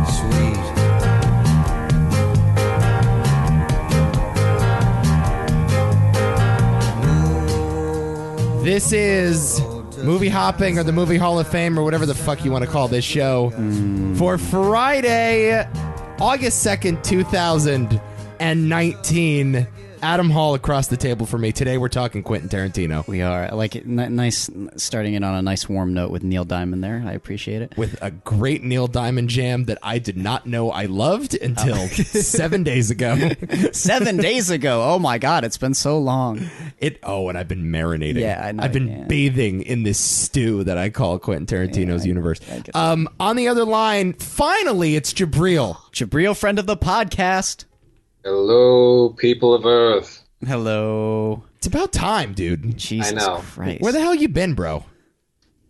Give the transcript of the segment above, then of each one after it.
Sweet. This is Movie Hopping or the Movie Hall of Fame or whatever the fuck you want to call this show for Friday, August 2nd, 2019. Adam Hall across the table for me. Today we're talking Quentin Tarantino. We are. I like it. Nice starting it on a nice warm note with Neil Diamond there. I appreciate it. With a great Neil Diamond jam that I did not know I loved until 7 days ago. 7 days ago. Oh my God, it's been so long. And I've been marinating. Yeah, I know. I've been bathing in this stew that I call Quentin Tarantino's universe. On the other line, finally, it's Jibreel. Jibreel, friend of the podcast. Hello, people of Earth. Hello. It's about time, dude. Jesus I know. Christ. Where the hell you been, bro?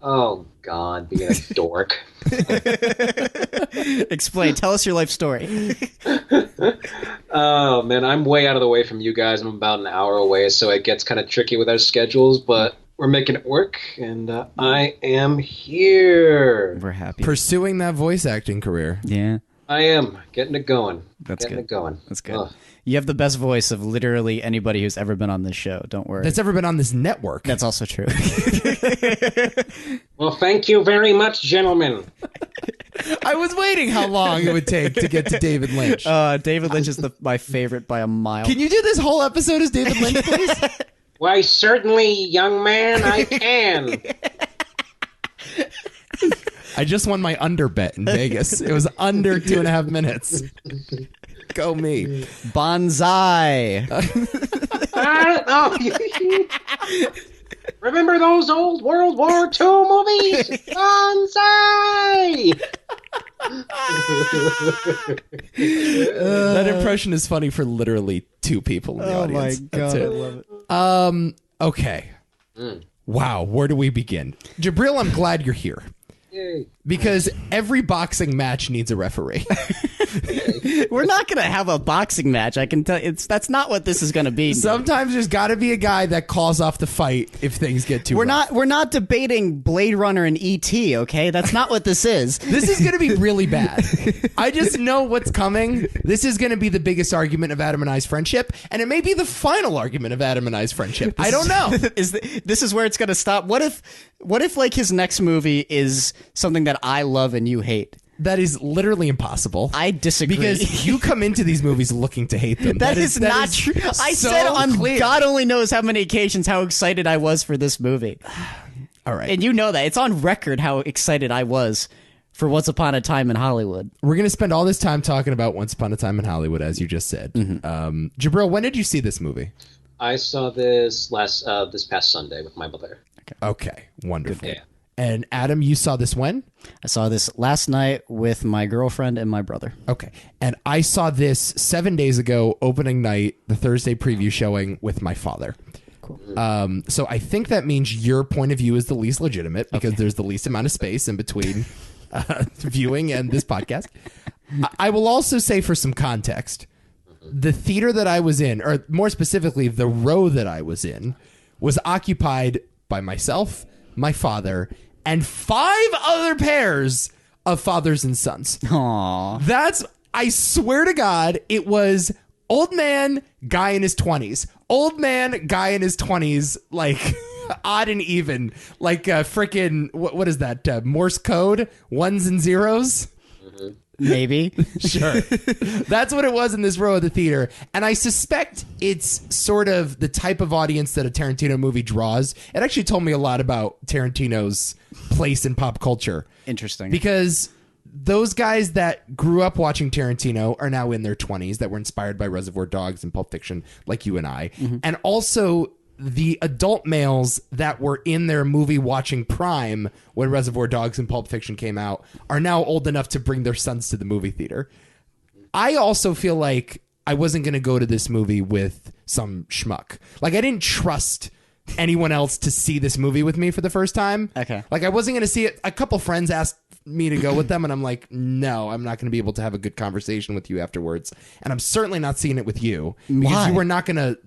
Oh, God, being a dork. Explain. Tell us your life story. Oh, man, I'm way out of the way from you guys. I'm about an hour away, so it gets kind of tricky with our schedules, but we're making it work, and I am here. We're happy. Pursuing that voice acting career. Yeah. I am. Getting it going. That's Getting good. it going. That's good. Ugh. You have the best voice of literally anybody who's ever been on this show. Don't worry. That's ever been on this network. That's also true. Well, thank you very much, gentlemen. I was waiting how long it would take to get to David Lynch. David Lynch is my favorite by a mile. Can you do this whole episode as David Lynch, please? Why, certainly, young man, I can. I just won my under bet in Vegas. It was under 2.5 minutes. Go me. Bonsai. Remember those old World War II movies? Bonsai! That impression is funny for literally 2 people in the audience. Oh my God, I love it. Okay. Wow, where do we begin? Jibreel, I'm glad you're here. Yay. Because every boxing match needs a referee. We're not going to have a boxing match. I can tell that's not what this is going to be. Sometimes there's got to be a guy that calls off the fight if things get too rough. We're not debating Blade Runner and E.T., okay? That's not what this is. This is going to be really bad. I just know what's coming. This is going to be the biggest argument of Adam and I's friendship, and it may be the final argument of Adam and I's friendship. I don't know. This is where it's going to stop. What if like his next movie is something that I love and you hate? That is literally impossible. I disagree. Because you come into these movies looking to hate them. that is not true. I said on clear. God only knows how many occasions how excited I was for this movie. All right. And you know that. It's on record how excited I was for Once Upon a Time in Hollywood. We're going to spend all this time talking about Once Upon a Time in Hollywood, as you just said. Jibreel, when did you see this movie? I saw this this past Sunday with my mother. Okay, wonderful. Yeah. And Adam, you saw this when? I saw this last night with my girlfriend and my brother. Okay. And I saw this 7 days ago, opening night, the Thursday preview showing with my father. Cool. So I think that means your point of view is the least legitimate because there's the least amount of space in between viewing and this podcast. I will also say, for some context, the theater that I was in, or more specifically, the row that I was in, was occupied by myself, my father, and 5 other pairs of fathers and sons. Aww. I swear to God, it was old man, guy in his 20s. Old man, guy in his 20s, like odd and even. Like frickin', what is that? Morse code? Ones and zeros? Maybe. Sure. That's what it was in this row of the theater. And I suspect it's sort of the type of audience that a Tarantino movie draws. It actually told me a lot about Tarantino's place in pop culture. Interesting. Because those guys that grew up watching Tarantino are now in their 20s, that were inspired by Reservoir Dogs and Pulp Fiction, like you and I. And also the adult males that were in their movie watching prime when Reservoir Dogs and Pulp Fiction came out are now old enough to bring their sons to the movie theater. I also feel like I wasn't going to go to this movie with some schmuck. Like, I didn't trust anyone else to see this movie with me for the first time. Okay. Like, I wasn't going to see it. A couple friends asked me to go with them, and I'm like, no, I'm not going to be able to have a good conversation with you afterwards. And I'm certainly not seeing it with you because Why? you were not going to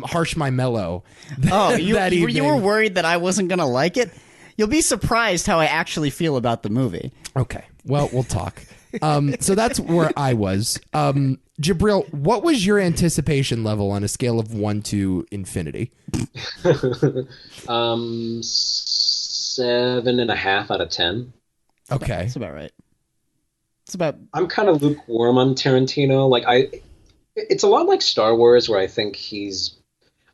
harsh my mellow. Oh, you that were evening. worried that I wasn't going to like it? You'll be surprised how I actually feel about the movie. Okay. Well, we'll talk. So that's where I was. Jibreel, what was your anticipation level on a scale of 1 to infinity? 7.5 out of 10. Okay. That's about right. It's about. I'm kind of lukewarm on Tarantino. It's a lot like Star Wars, where I think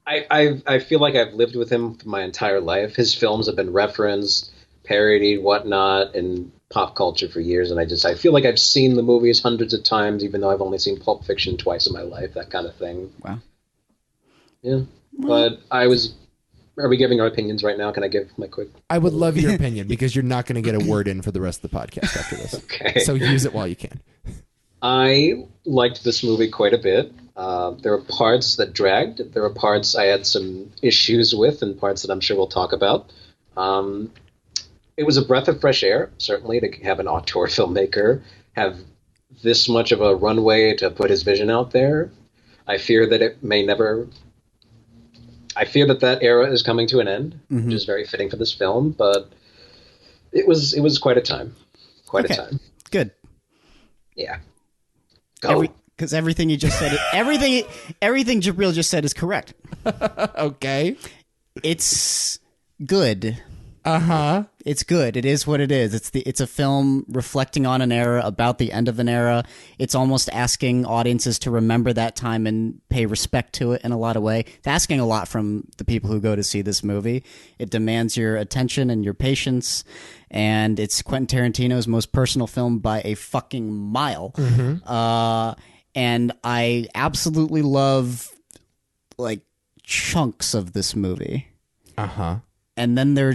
I feel like I've lived with him for my entire life. His films have been referenced, parodied, whatnot, in pop culture for years, and I feel like I've seen the movies hundreds of times, even though I've only seen Pulp Fiction twice in my life, that kind of thing. Wow. Yeah. But are we giving our opinions right now? Can I give my quick? I would love your opinion, because you're not going to get a word in for the rest of the podcast after this. Okay. So use it while you can. I liked this movie quite a bit. There were parts that dragged. There were parts I had some issues with, and parts that I'm sure we'll talk about. It was a breath of fresh air, certainly, to have an auteur filmmaker have this much of a runway to put his vision out there. I fear that it may never... I fear that era is coming to an end, which is very fitting for this film, but it was quite a time. Quite a time. Good. Yeah. Go. Because everything you just said, everything Jibreel just said is correct. Okay. It's good. Uh-huh. It's good. It is what it is. It's a film reflecting on an era, about the end of an era. It's almost asking audiences to remember that time and pay respect to it in a lot of way. It's asking a lot from the people who go to see this movie. It demands your attention and your patience, and it's Quentin Tarantino's most personal film by a fucking mile. And I absolutely love chunks of this movie. Uh-huh. And then there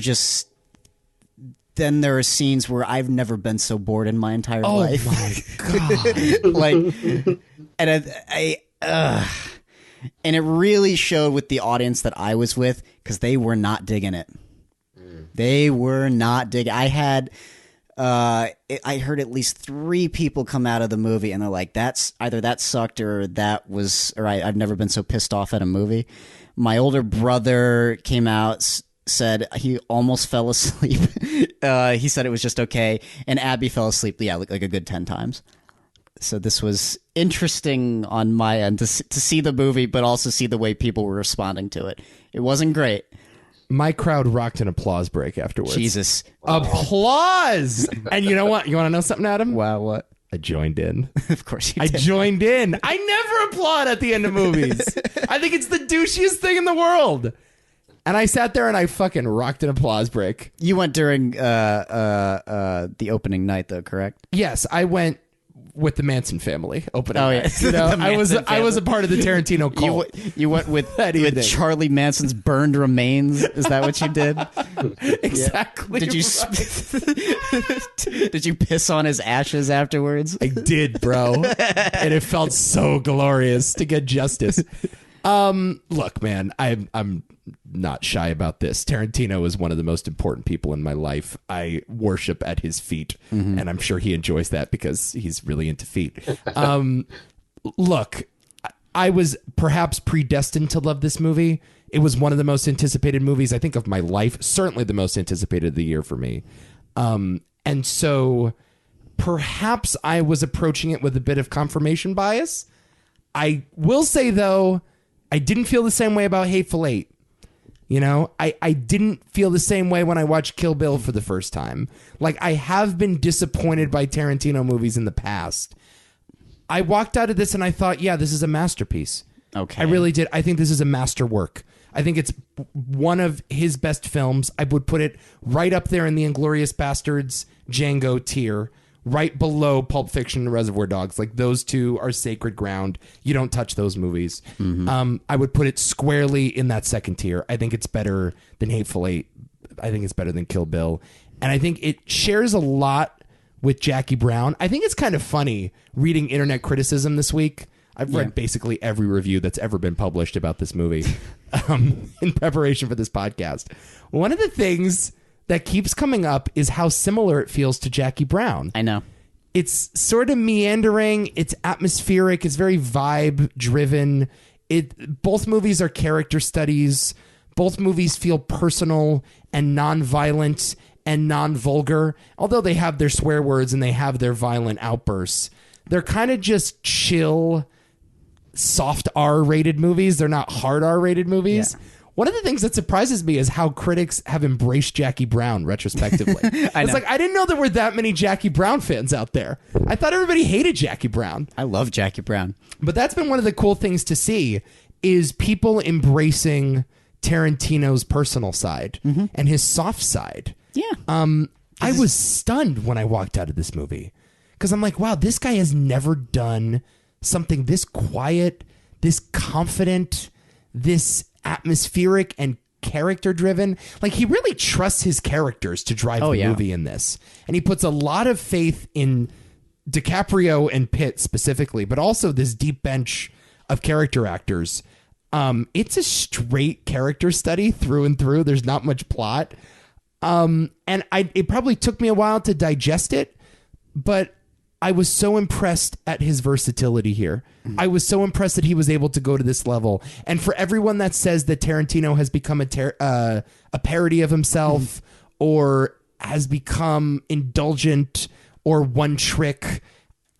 are scenes where I've never been so bored in my entire life. Oh my God. And it really showed with the audience that I was with, because they were not digging it. They were not digging. I heard at least 3 people come out of the movie and they're like, "That's either that sucked or I've never been so pissed off at a movie." My older brother came out, said he almost fell asleep. He said it was just okay, and Abby fell asleep. Yeah, like a good 10 times. So this was interesting on my end to see the movie, but also see the way people were responding to it. It wasn't great. My crowd rocked an applause break afterwards. Jesus. Wow. Applause! And you know what? You want to know something, Adam? Wow, what? I joined in. Of course you did. I joined in. I never applaud at the end of movies. I think it's the douchiest thing in the world. And I sat there and I fucking rocked an applause break. You went during the opening night, though, correct? Yes, I went with the Manson family opening. Oh, yeah. night. You know, I was a part of the Tarantino cult. You went with Charlie Manson's burned remains. Is that what you did? Exactly. Did you did you piss on his ashes afterwards? I did, bro. And it felt so glorious to get justice. Look, man, I'm not shy about this. Tarantino is one of the most important people in my life. I worship at his feet, and I'm sure he enjoys that because he's really into feet. Look, I was perhaps predestined to love this movie. It was one of the most anticipated movies, I think, of my life. Certainly the most anticipated of the year for me. And so perhaps I was approaching it with a bit of confirmation bias. I will say, though, I didn't feel the same way about Hateful Eight. You know, I didn't feel the same way when I watched Kill Bill for the first time. Like, I have been disappointed by Tarantino movies in the past. I walked out of this and I thought, yeah, this is a masterpiece. Okay. I really did. I think this is a masterwork. I think it's one of his best films. I would put it right up there in the Inglourious Bastards, Django tier, right below Pulp Fiction and Reservoir Dogs. Like, those two are sacred ground. You don't touch those movies. I would put it squarely in that second tier. I think it's better than Hateful Eight. I think it's better than Kill Bill. And I think it shares a lot with Jackie Brown. I think it's kind of funny reading internet criticism this week. I've read basically every review that's ever been published about this movie in preparation for this podcast. One of the things that keeps coming up is how similar it feels to Jackie Brown. I know. It's sort of meandering. It's atmospheric. It's very vibe driven. Both movies are character studies. Both movies feel personal and non-violent and non-vulgar. Although they have their swear words and they have their violent outbursts, they're kind of just chill, soft R-rated movies. They're not hard R-rated movies. Yeah. One of the things that surprises me is how critics have embraced Jackie Brown retrospectively. It's like, I didn't know there were that many Jackie Brown fans out there. I thought everybody hated Jackie Brown. I love Jackie Brown. But that's been one of the cool things to see is people embracing Tarantino's personal side and his soft side. Yeah. I was stunned when I walked out of this movie because I'm like, wow, this guy has never done something this quiet, this confident, this atmospheric and character driven. Like, he really trusts his characters to drive the movie in this. And he puts a lot of faith in DiCaprio and Pitt specifically, but also this deep bench of character actors. It's a straight character study through and through. There's not much plot. And it probably took me a while to digest it, but I was so impressed at his versatility here. I was so impressed that he was able to go to this level. And for everyone that says that Tarantino has become a parody of himself or has become indulgent or one trick,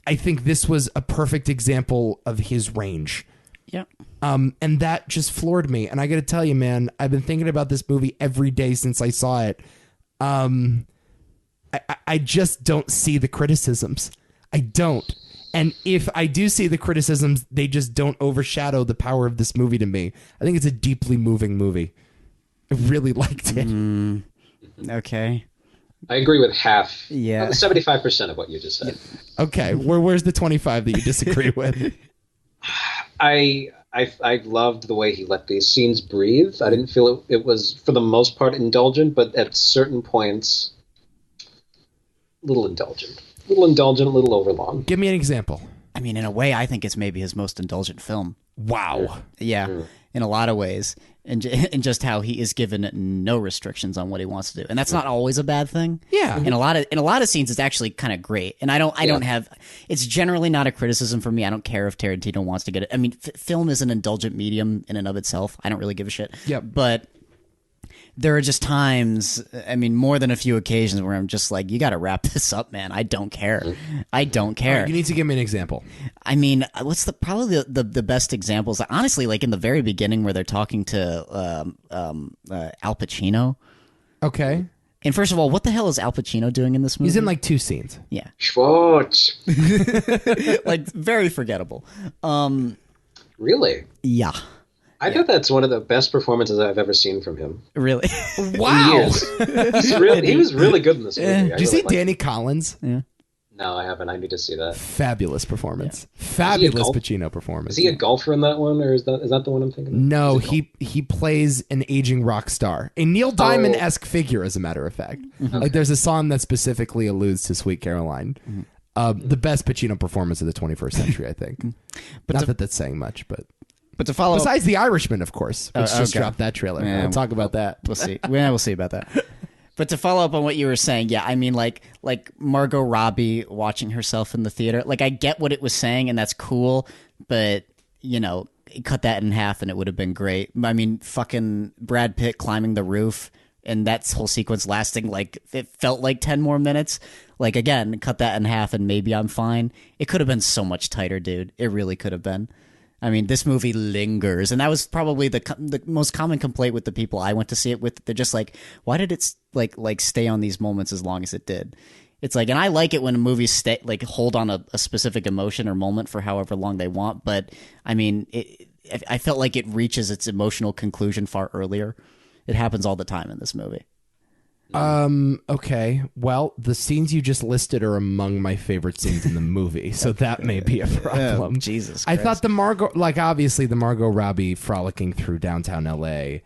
I think this was a perfect example of his range. Yeah. And that just floored me. And I got to tell you, man, I've been thinking about this movie every day since I saw it. I just don't see the criticisms. I don't. And if I do see the criticisms, they just don't overshadow the power of this movie to me. I think it's a deeply moving movie. I really liked it. Okay. I agree with half. Yeah. 75% of what you just said. Okay. Where's the 25 that you disagree with? I loved the way he let these scenes breathe. I didn't feel it was, for the most part, indulgent, but at certain points, a little indulgent. A little overlong. Give me an example. I mean, in a way, I think it's maybe his most indulgent film. Wow. Yeah, in a lot of ways. And just how he is given no restrictions on what he wants to do. And that's not always a bad thing. Yeah. In a lot of scenes, it's actually kind of great. And I don't have, it's generally not a criticism for me. I don't care if Tarantino wants to get it. I mean, film is an indulgent medium in and of itself. I don't really give a shit. Yep. But there are just times, I mean, more than a few occasions where I'm just like, you got to wrap this up, man. I don't care. I don't care. Right, you need to give me an example. I mean, what's probably the best examples? Honestly, like in the very beginning where they're talking to Al Pacino. Okay. And first of all, what the hell is Al Pacino doing in this movie? He's in like 2 scenes. Yeah. Schwartz. Like, very forgettable. Really? Yeah. I thought that's one of the best performances I've ever seen from him. Really? Wow. He was really good in this movie. Did you see Danny Collins? Yeah. No, I haven't. I need to see that. Fabulous performance. Yeah. Fabulous Pacino performance. Is he a golfer in that one, or is that the one I'm thinking of? No, he plays an aging rock star. A Neil Diamond-esque figure, as a matter of fact. Okay. Like, there's a song that specifically alludes to Sweet Caroline. The best Pacino performance of the 21st century, I think. But not that that's saying much, but to follow besides The Irishman, of course, which just dropped that trailer. Yeah, we'll talk about that. We'll see. We'll see about that. But to follow up on what you were saying, yeah, I mean, like Margot Robbie watching herself in the theater. Like, I get what it was saying, and that's cool, but, you know, cut that in half and it would have been great. I mean, fucking Brad Pitt climbing the roof and that whole sequence lasting, like, it felt like 10 more minutes. Like, again, cut that in half and maybe I'm fine. It could have been so much tighter, dude. It really could have been. I mean, this movie lingers, and that was probably the most common complaint with the people I went to see it with. They're just like, why did it like stay on these moments as long as it did? It's like, and I like it when movies hold on a specific emotion or moment for however long they want. But I mean, I felt like it reaches its emotional conclusion far earlier. It happens all the time in this movie. Okay. Well, the scenes you just listed are among my favorite scenes in the movie, so that may be a problem. Oh, Jesus Christ. I thought the Margot Robbie frolicking through downtown LA,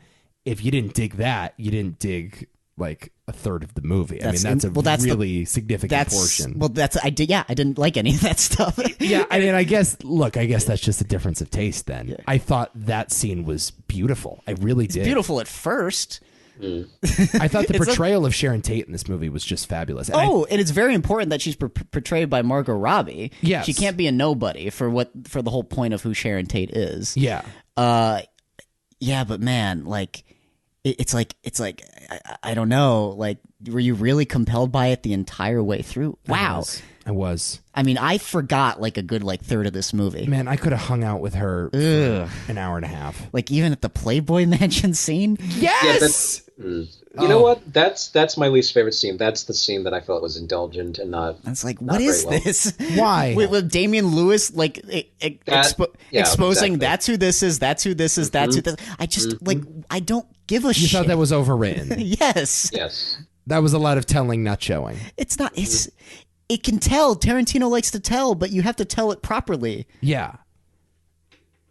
if you didn't dig that, you didn't dig like a third of the movie. That's a really significant portion. Well, I didn't like any of that stuff. Yeah, I mean, I guess that's just a difference of taste then. Yeah. I thought that scene was beautiful. I really did. It's beautiful at first. I thought the portrayal of Sharon Tate in this movie was just fabulous. And it's very important that she's portrayed by Margot Robbie. Yes. She can't be a nobody for the whole point of who Sharon Tate is. Yeah. Yeah, but man, like, it's like I don't know. Like, were you really compelled by it the entire way through? Wow. I was. I mean, I forgot like a good like third of this movie. Man, I could have hung out with her for an hour and a half. Like even at the Playboy Mansion scene. Yes. You know what? That's my least favorite scene. That's the scene that I felt was indulgent and not. It's like, not what is very well. this? Why? With Damian Lewis, like exposing exactly. that's who this is, that's who this is, that's who this. I just like I don't give a shit. You thought that was overwritten. Yes. Yes. That was a lot of telling, not showing. It's not. It can tell. Tarantino likes to tell, but you have to tell it properly. Yeah.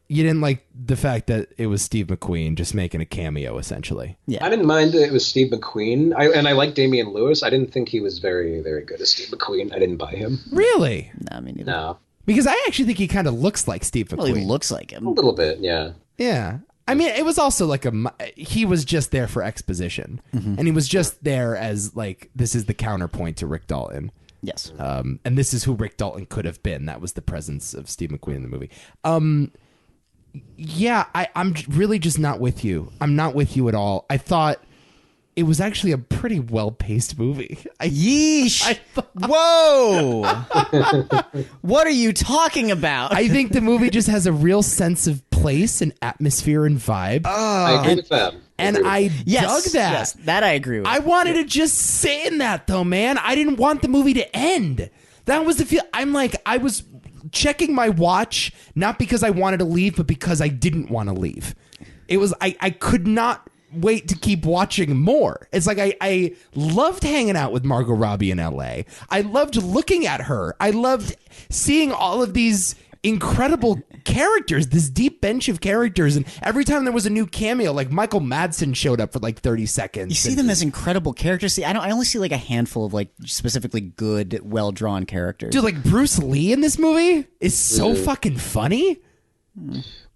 You didn't like the fact that it was Steve McQueen just making a cameo, essentially. Yeah. I didn't mind that it was Steve McQueen. I like Damian Lewis. I didn't think he was very, very good as Steve McQueen. I didn't buy him. Really? No, I mean, neither. No. Because I actually think he kind of looks like Steve McQueen. Well, he looks like him. A little bit, yeah. Yeah. I mean, it was also like he was just there for exposition. And he was just there as like, this is the counterpoint to Rick Dalton. Yes. And this is who Rick Dalton could have been. That was the presence of Steve McQueen in the movie. Yeah, I'm really just not with you. I'm not with you at all. I thought it was actually a pretty well-paced movie. Yeesh. Whoa. What are you talking about? I think the movie just has a real sense of place and atmosphere and vibe. I agree with that. And I dug that. Yes, that I agree with. I wanted to just sit in that, though, man. I didn't want the movie to end. That was the feel. I'm like, I was checking my watch, not because I wanted to leave, but because I didn't want to leave. It was, I could not wait to keep watching more. It's like I loved hanging out with Margot Robbie in LA. I loved looking at her. I loved seeing all of these incredible characters, this deep bench of characters, and every time there was a new cameo, like Michael Madsen showed up for like 30 seconds. You see them as incredible characters. See, I only see like a handful of like specifically good, well-drawn characters. Dude, like Bruce Lee in this movie is so fucking funny.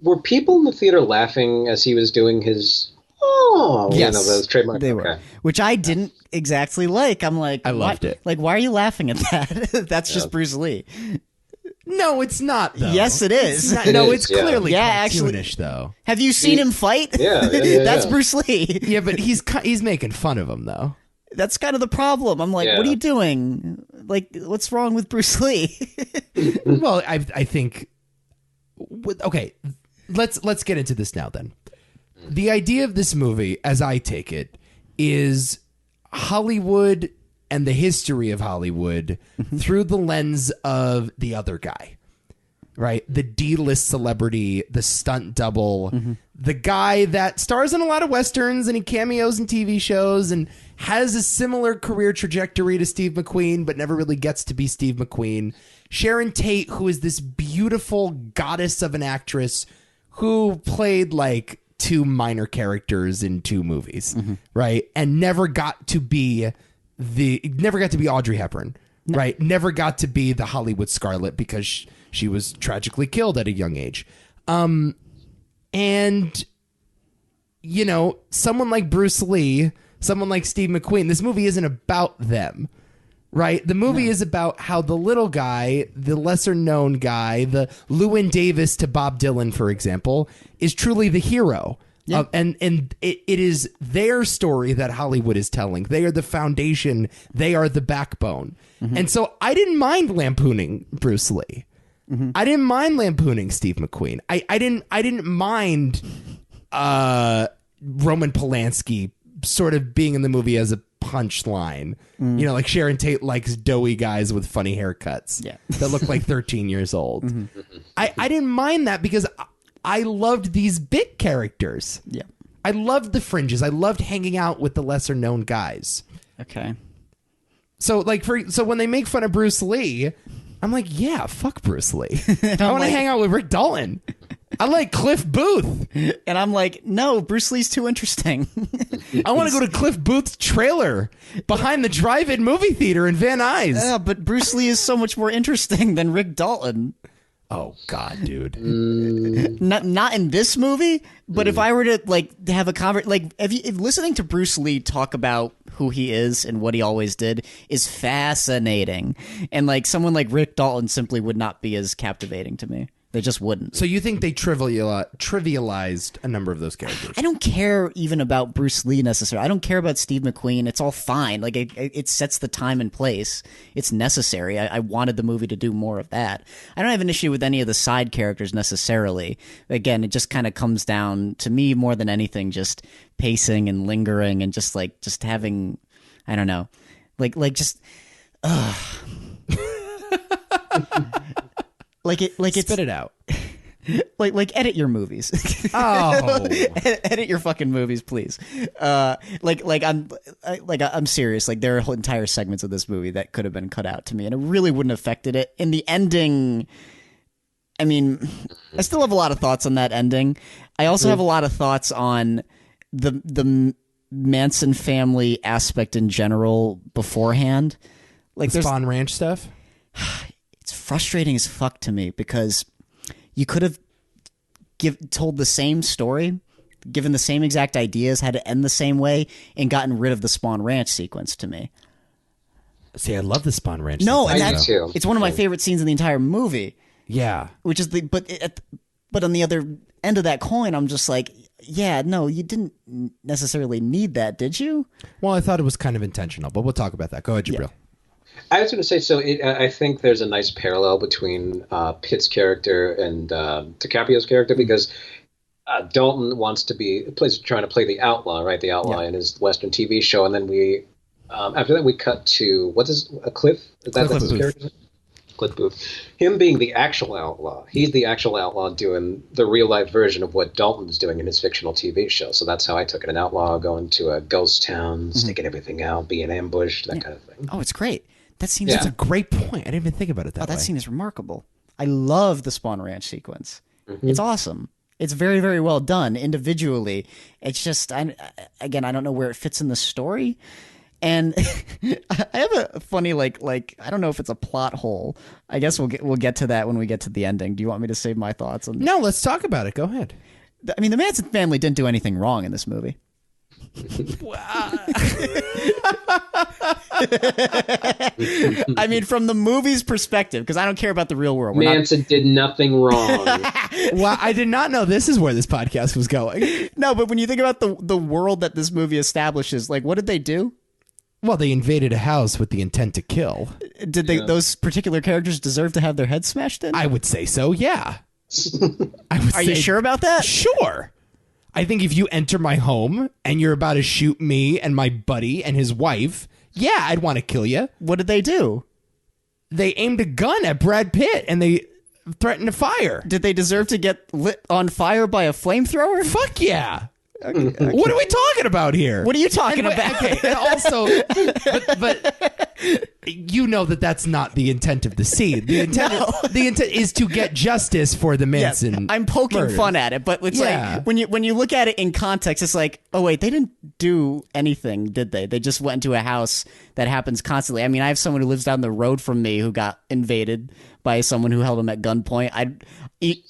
Were people in the theater laughing as he was doing his Yes, those trademark? they were, which I didn't exactly like. I'm like, I loved it. Like, why are you laughing at that? That's just Bruce Lee. No, it's not, though. Yes, it is. It's clearly actually, cartoonish, though. Have you seen him fight? Yeah. That's Bruce Lee. Yeah, but he's making fun of him, though. That's kind of the problem. I'm like, what are you doing? Like, what's wrong with Bruce Lee? Well, I think. Okay, let's get into this now. Then, the idea of this movie, as I take it, is Hollywood and the history of Hollywood through the lens of the other guy, right? The D-list celebrity, the stunt double, the guy that stars in a lot of Westerns and he cameos in TV shows and has a similar career trajectory to Steve McQueen, but never really gets to be Steve McQueen. Sharon Tate, who is this beautiful goddess of an actress who played like 2 minor characters in 2 movies, right? And never got to be Audrey Hepburn, right? Never got to be the Hollywood Scarlet because she was tragically killed at a young age. And, you know, someone like Bruce Lee, someone like Steve McQueen, this movie isn't about them, right? The movie is about how the little guy, the lesser known guy, the Llewyn Davis to Bob Dylan, for example, is truly the hero. Yeah. And it is their story that Hollywood is telling. They are the foundation. They are the backbone. And so I didn't mind lampooning Bruce Lee. I didn't mind lampooning Steve McQueen. I didn't mind Roman Polanski sort of being in the movie as a punchline. You know, like Sharon Tate likes doughy guys with funny haircuts that look like 13 years old. I didn't mind that because I loved these big characters. Yeah. I loved the fringes. I loved hanging out with the lesser known guys. Okay. So like so when they make fun of Bruce Lee, I'm like, yeah, fuck Bruce Lee. I want to hang out with Rick Dalton. I like Cliff Booth. And I'm like, no, Bruce Lee's too interesting. I want to go to Cliff Booth's trailer behind the drive-in movie theater in Van Nuys. Yeah, but Bruce Lee is so much more interesting than Rick Dalton. Oh God, dude! Not in this movie, but if I were to like to have a conversation, like if listening to Bruce Lee talk about who he is and what he always did is fascinating, and like someone like Rick Dalton simply would not be as captivating to me. They just wouldn't. So you think they trivialized a number of those characters? I don't care even about Bruce Lee necessarily. I don't care about Steve McQueen. It's all fine. Like it sets the time and place. It's necessary. I wanted the movie to do more of that. I don't have an issue with any of the side characters necessarily. Again, it just kind of comes down to me more than anything, just pacing and lingering and just having, I don't know, like just. Spit it out. Like edit your movies. Oh, edit your fucking movies, please. I'm serious. Like there are whole entire segments of this movie that could have been cut out to me, and it really wouldn't have affected it. In the ending, I mean, I still have a lot of thoughts on that ending. I also have a lot of thoughts on the Manson family aspect in general beforehand. Like the Spawn Ranch stuff. It's frustrating as fuck to me because you could have told the same story, given the same exact ideas, had it end the same way, and gotten rid of the Spawn Ranch sequence to me. See, I love the Spawn Ranch. No, sequence. and too. it's one of my favorite scenes in the entire movie. Yeah, which is but on the other end of that coin, I'm just like, yeah, no, you didn't necessarily need that, did you? Well, I thought it was kind of intentional, but we'll talk about that. Go ahead, Jibreel. Yeah. I was going to say, I think there's a nice parallel between Pitt's character and DiCaprio's character because Dalton trying to play the outlaw, right? The outlaw in his Western TV show, and then after that we cut to Cliff. That's his character? Cliff Booth. Him being the actual outlaw. He's the actual outlaw doing the real life version of what Dalton's doing in his fictional TV show. So that's how I took it. An outlaw going to a ghost town, sticking everything out, being ambushed, that kind of thing. Oh, it's great. That scene That's a great point. I didn't even think about it that way. That scene is remarkable. I love the Spawn Ranch sequence. Mm-hmm. It's awesome. It's very, very well done individually. It's just, I don't know where it fits in the story. And I have a funny, like I don't know if it's a plot hole. I guess we'll get to that when we get to the ending. Do you want me to save my thoughts on? No, let's talk about it. Go ahead. I mean, the Manson family didn't do anything wrong in this movie. I mean, from the movie's perspective, because I don't care about the real world. Manson did nothing wrong. Well, I did not know this is where this podcast was going. No, but when you think about the world that this movie establishes, like, what did they do? Well, they invaded a house with the intent to kill. Did those particular characters deserve to have their heads smashed in? I would say so, yeah. Are you sure about that? Sure. I think if you enter my home and you're about to shoot me and my buddy and his wife, yeah, I'd want to kill you. What did they do? They aimed a gun at Brad Pitt and they threatened to fire. Did they deserve to get lit on fire by a flamethrower? Fuck yeah. Okay. What are we talking about here? What are you talking about? Okay, and also, but you know that's not the intent of the scene. The intent is to get justice for the Manson. Yeah, I'm poking murders. Fun at it, but it's like when you look at it in context, it's like, oh wait, they didn't do anything, did they? They just went into a house that happens constantly. I mean, I have someone who lives down the road from me who got invaded by someone who held him at gunpoint.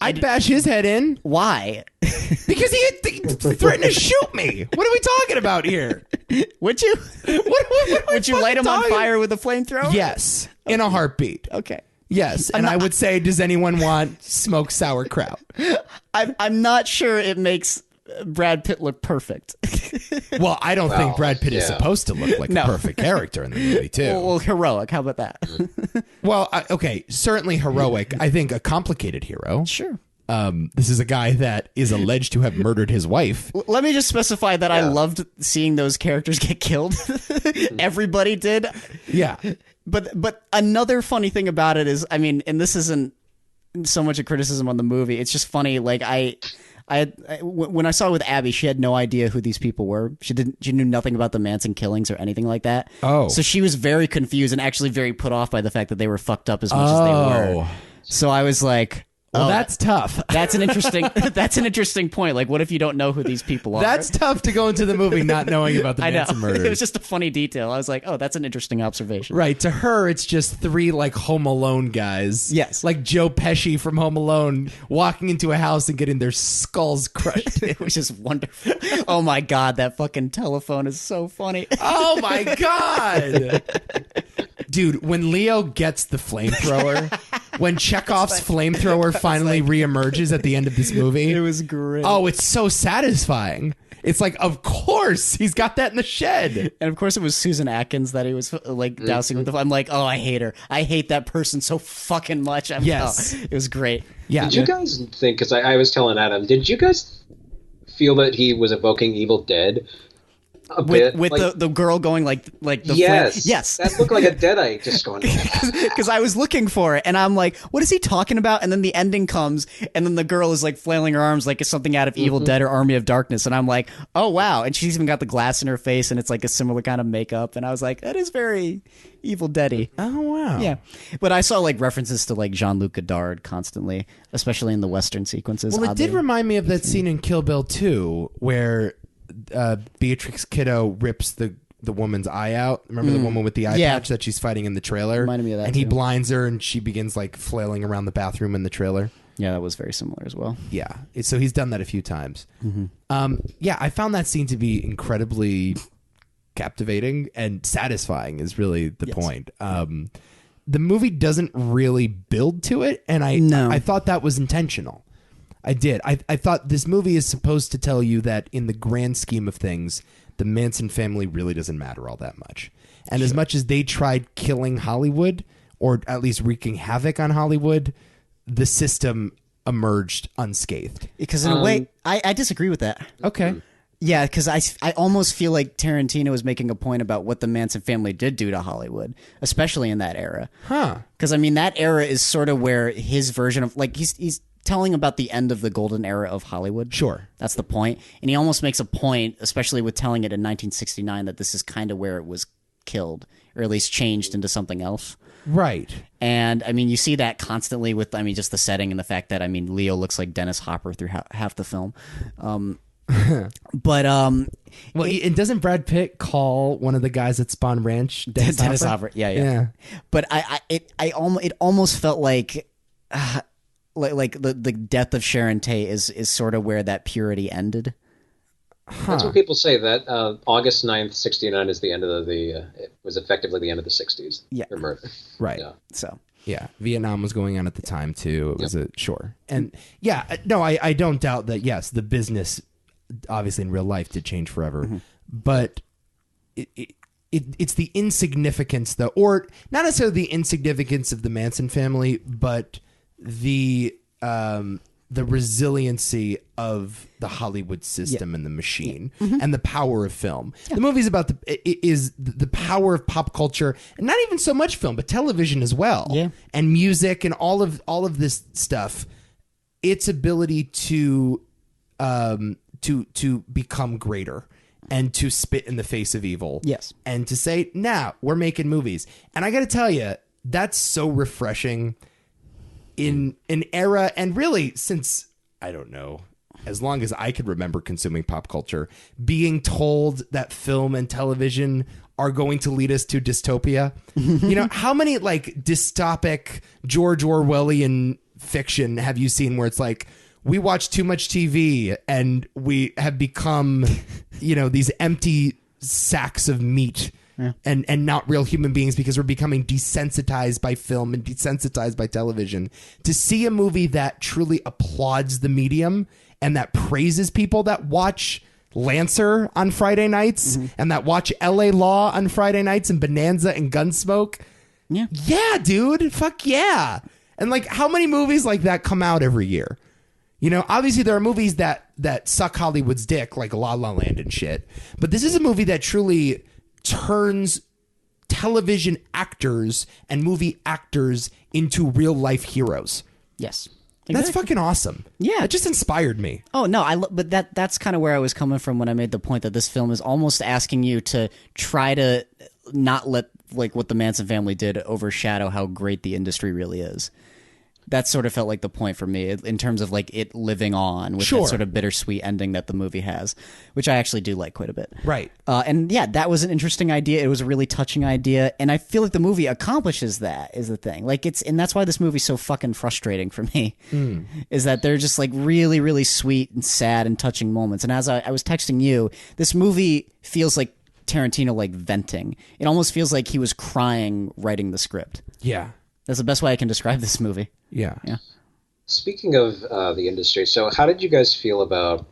I'd bash his head in. Why? Because he threatened to shoot me. What are we talking about here? Would you? Would you light him on fire with a flamethrower? Yes, in a heartbeat. Okay. Yes, and I would say, does anyone want smoked sauerkraut? I'm not sure it makes Brad Pitt look perfect. Well, I don't think Brad Pitt is supposed to look like a perfect character in the movie, too. Well, heroic. How about that? Well, okay, certainly heroic. I think a complicated hero. Sure. This is a guy that is alleged to have murdered his wife. Let me just specify that I loved seeing those characters get killed. Everybody did. Yeah. But another funny thing about it is, I mean, and this isn't so much a criticism on the movie. It's just funny. Like when I saw it with Abby, she had no idea who these people were. She knew nothing about the Manson killings or anything like that. Oh. So she was very confused and actually very put off by the fact that they were fucked up as much as they were. So I was like, well, that's tough. That's an interesting point. Like, what if you don't know who these people are? That's tough to go into the movie not knowing about the Manson murders. It was just a funny detail. I was like, oh, that's an interesting observation. Right. To her, it's just three like Home Alone guys. Yes. Like Joe Pesci from Home Alone walking into a house and getting their skulls crushed. Which is wonderful. Oh my God, that fucking telephone is so funny. Oh my God. Dude, when Leo gets the flamethrower when Chekhov's flamethrower finally reemerges at the end of this movie. It was great. Oh, it's so satisfying. It's like, of course, he's got that in the shed. And of course, it was Susan Atkins that he was like dousing with the. I'm like, oh, I hate her. I hate that person so fucking much. Yes. It was great. Yeah. Did you guys think? Because I was telling Adam, did you guys feel that he was evoking Evil Dead? With like, the girl going like the yes, yes, that looked like a Deadite just going. Because I was looking for it and I'm like, what is he talking about? And then the ending comes and then the girl is like flailing her arms like it's something out of Evil Dead or Army of Darkness, and I'm like, oh wow, and she's even got the glass in her face and it's like a similar kind of makeup, and I was like, that is very Evil Dead-y. Oh wow. Yeah, but I saw like references to like Jean-Luc Godard constantly, especially in the Western sequences. Well, it did remind me of that scene in Kill Bill 2 where Beatrix Kiddo rips the woman's eye out. Remember the woman with the eye patch that she's fighting in the trailer? Reminded me of that, and he too. blinds her and she begins like flailing around the bathroom in the trailer. Yeah, that was very similar as well. Yeah. So he's done that a few times. Yeah, I found that scene to be incredibly captivating and satisfying is really the point. The movie doesn't really build to it, and I thought that was intentional. I did. I thought this movie is supposed to tell you that in the grand scheme of things, the Manson family really doesn't matter all that much. And as much as they tried killing Hollywood, or at least wreaking havoc on Hollywood, the system emerged unscathed. Because in a way, I disagree with that. Okay. Yeah, because I almost feel like Tarantino is making a point about what the Manson family did do to Hollywood, especially in that era. Huh. Because, I mean, that era is sort of where his version of, like, he's telling about the end of the golden era of Hollywood. Sure. That's the point. And he almost makes a point, especially with telling it in 1969, that this is kind of where it was killed, or at least changed into something else. Right. And, I mean, you see that constantly with, I mean, just the setting and the fact that, I mean, Leo looks like Dennis Hopper through half the film. But well, and doesn't Brad Pitt call one of the guys at Spawn Ranch Dennis Hopper? Yeah. But it almost felt like the death of Sharon Tate is sort of where that purity ended. That's what people say, that August 9th, 69 is the end of it was effectively the end of the 60s. Yeah. For murder. Right. Yeah. So. Yeah, Vietnam was going on at the time too. It was sure. And yeah, no, I don't doubt that, yes, the business obviously in real life did change forever. But it's the insignificance though, or not necessarily the insignificance of the Manson family, but the resiliency of the Hollywood system and the machine and the power of film. The movie's about the power of pop culture, and not even so much film, but television as well. Yeah. And music and all of this stuff. Its ability to become greater and to spit in the face of evil. Yes. And to say, nah, we're making movies. And I got to tell you, that's so refreshing in an era, and really since, I don't know, as long as I could remember consuming pop culture, being told that film and television are going to lead us to dystopia. You know, how many like dystopic George Orwellian fiction have you seen where it's like, we watch too much TV and we have become, you know, these empty sacks of meat and not real human beings because we're becoming desensitized by film and desensitized by television. To see a movie that truly applauds the medium and that praises people that watch Lancer on Friday nights and that watch LA Law on Friday nights and Bonanza and Gunsmoke. Yeah, dude. Fuck yeah. And like, how many movies like that come out every year? You know, obviously there are movies that suck Hollywood's dick, like La La Land and shit. But this is a movie that truly turns television actors and movie actors into real life heroes. Yes. That's Exactly. fucking awesome. Yeah. It just inspired me. Oh no, but that's kind of where I was coming from when I made the point that this film is almost asking you to try to not let like what the Manson family did overshadow how great the industry really is. That sort of felt like the point for me in terms of like it living on with that sort of bittersweet ending that the movie has, which I actually do like quite a bit. Right. And yeah, that was an interesting idea. It was a really touching idea. And I feel like the movie accomplishes that is the thing. Like and that's why this movie's so fucking frustrating for me is that they're just like really, really sweet and sad and touching moments. And as I was texting you, this movie feels like Tarantino like venting. It almost feels like he was crying writing the script. Yeah. That's the best way I can describe this movie. Yeah. Speaking of the industry, so how did you guys feel about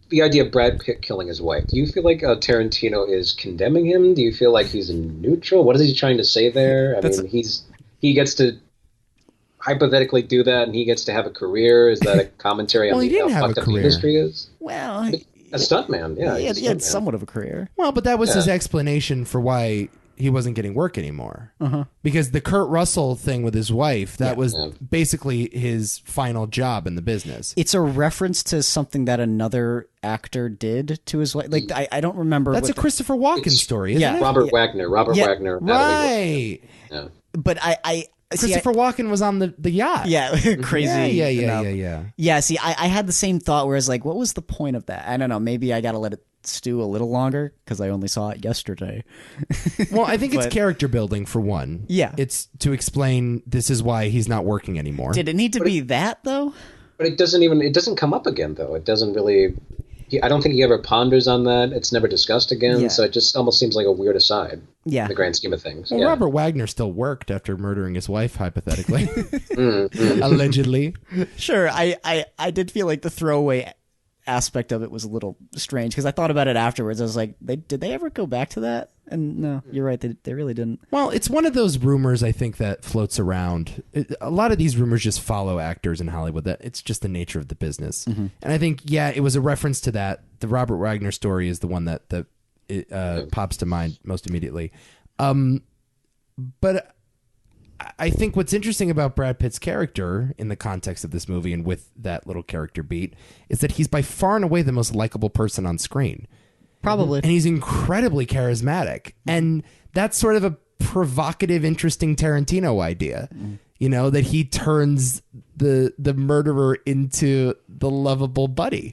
the idea of Brad Pitt killing his wife? Do you feel like Tarantino is condemning him? Do you feel like he's neutral? What is he trying to say there? I mean, he gets to hypothetically do that, and he gets to have a career. Is that a commentary on how fucked up the industry is? Well, a stuntman, yeah. He had somewhat of a career. Well, but that was his explanation for why he wasn't getting work anymore. Because the Kurt Russell thing with his wife, that was basically his final job in the business. It's a reference to something that another actor did to his wife. Like, I don't remember. That's a Christopher Walken story, isn't it? Robert Wagner. Right. Yeah. But I Christopher Walken was on the yacht. Yeah, crazy. Yeah. Yeah, see, I had the same thought where I was like, what was the point of that? I don't know. Maybe I got to let it stew a little longer because I only saw it yesterday. Well, I think it's character building for one. Yeah. It's to explain this is why he's not working anymore. Did it need to be that, though? But it doesn't come up again, though. It doesn't really... I don't think he ever ponders on that. It's never discussed again, so it just almost seems like a weird aside in the grand scheme of things. Well, Robert Wagner still worked after murdering his wife, hypothetically. Allegedly. Sure, I did feel like the throwaway aspect of it was a little strange, because I thought about it afterwards. I was like, did they ever go back to that? And no, you're right, they really didn't. Well, it's one of those rumors, I think, that floats around. A lot of these rumors just follow actors in Hollywood. That it's just the nature of the business. And I think, it was a reference to that. The Robert Wagner story is the one that pops to mind most immediately. But I think what's interesting about Brad Pitt's character in the context of this movie and with that little character beat is that he's by far and away the most likable person on screen. Probably. And he's incredibly charismatic. And that's sort of a provocative, interesting Tarantino idea. You know, that he turns the murderer into the lovable buddy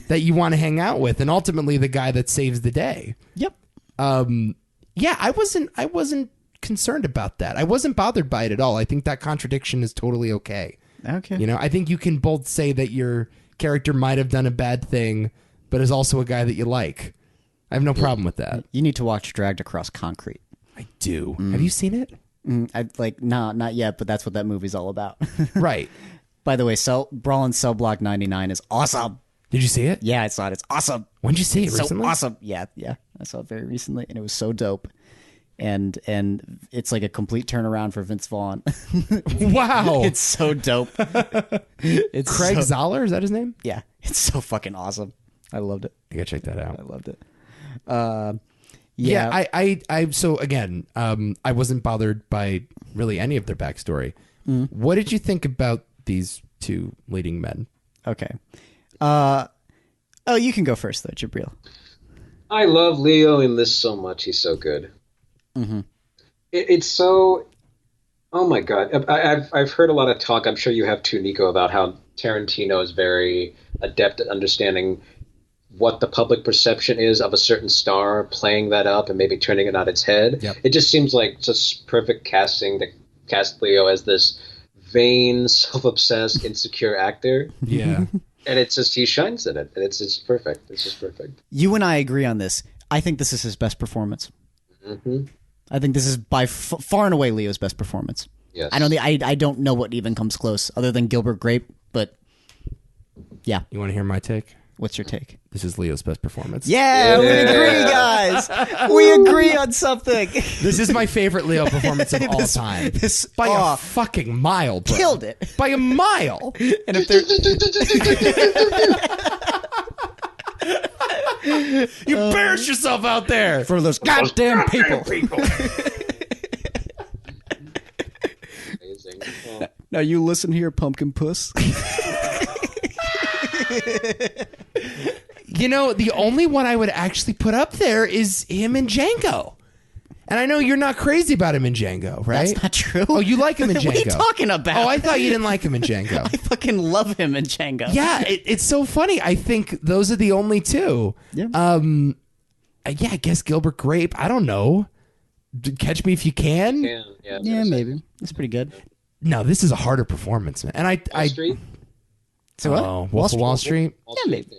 that you want to hang out with, and ultimately the guy that saves the day. Yep. I wasn't concerned about that. I wasn't bothered by it at all. I think that contradiction is totally okay. Okay. You know, I think you can both say that your character might have done a bad thing, but is also a guy that you like. I have no problem with that. You need to watch Dragged Across Concrete. I do. Have you seen it? No, not yet, but that's what that movie's all about. Right. By the way, Brawl in Cell Block 99 is awesome. Did you see it? Yeah, I saw it. It's awesome. When did you see it? Recently? So awesome. Yeah. I saw it very recently, and it was so dope. And it's like a complete turnaround for Vince Vaughn. Wow. It's so dope. It's Craig Zoller, is that his name? Yeah. It's so fucking awesome. I loved it. I gotta check that out. I loved it. So again, I wasn't bothered by really any of their backstory. What did you think about these two leading men? Okay. You can go first though, Jibreel. I love Leo in this so much. He's so good. It's so... Oh my God. I've heard a lot of talk, I'm sure you have too, Nico, about how Tarantino is very adept at understanding what the public perception is of a certain star, playing that up and maybe turning it on its head. Yep. It just seems like just perfect casting to cast Leo as this vain, self-obsessed, insecure actor. Yeah. And it's just, he shines in it, and it's just perfect. It's just perfect. You and I agree on this. I think this is his best performance. I think this is by far and away Leo's best performance. Yes. I don't know what even comes close other than Gilbert Grape, but yeah. You want to hear my take? What's your take? This is Leo's best performance. Yeah, we agree, guys. We agree on something. This is my favorite Leo performance of all time. By a fucking mile, bro. Killed it. By a mile. And if there... You embarrass yourself out there. For those goddamn people. Amazing. Oh. Now you listen here, pumpkin puss. You know, the only one I would actually put up there is him in Django. And I know you're not crazy about him in Django, right? That's not true. Oh, you like him in Django. What are you talking about? Oh, I thought you didn't like him in Django. I fucking love him in Django. Yeah, it's so funny. I think those are the only two. Yeah. I guess Gilbert Grape. I don't know. Catch Me If You Can. Yeah, maybe. It's pretty good. No, this is a harder performance, man. And Wall Street? So what? Wolf of Wall Street. Yeah, maybe.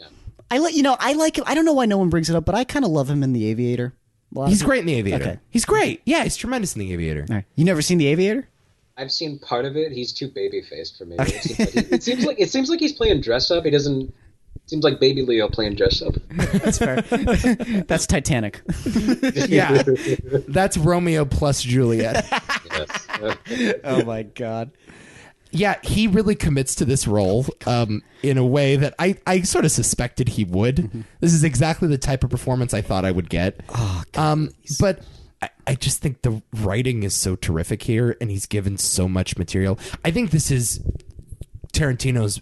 I like him. I don't know why no one brings it up, but I kind of love him in The Aviator. He's great in The Aviator. Okay. He's great. Yeah, he's tremendous in The Aviator. All right. You never seen The Aviator? I've seen part of it. He's too baby faced for me. It seems like he's playing dress up. He doesn't. Seems like baby Leo playing dress up. That's fair. That's Titanic. Yeah, that's Romeo plus Juliet. Yes. Oh my god. Yeah, he really commits to this role in a way that I sort of suspected he would. This is exactly the type of performance I thought I would get. Oh god. But I just think the writing is so terrific here, and he's given so much material. I think this is Tarantino's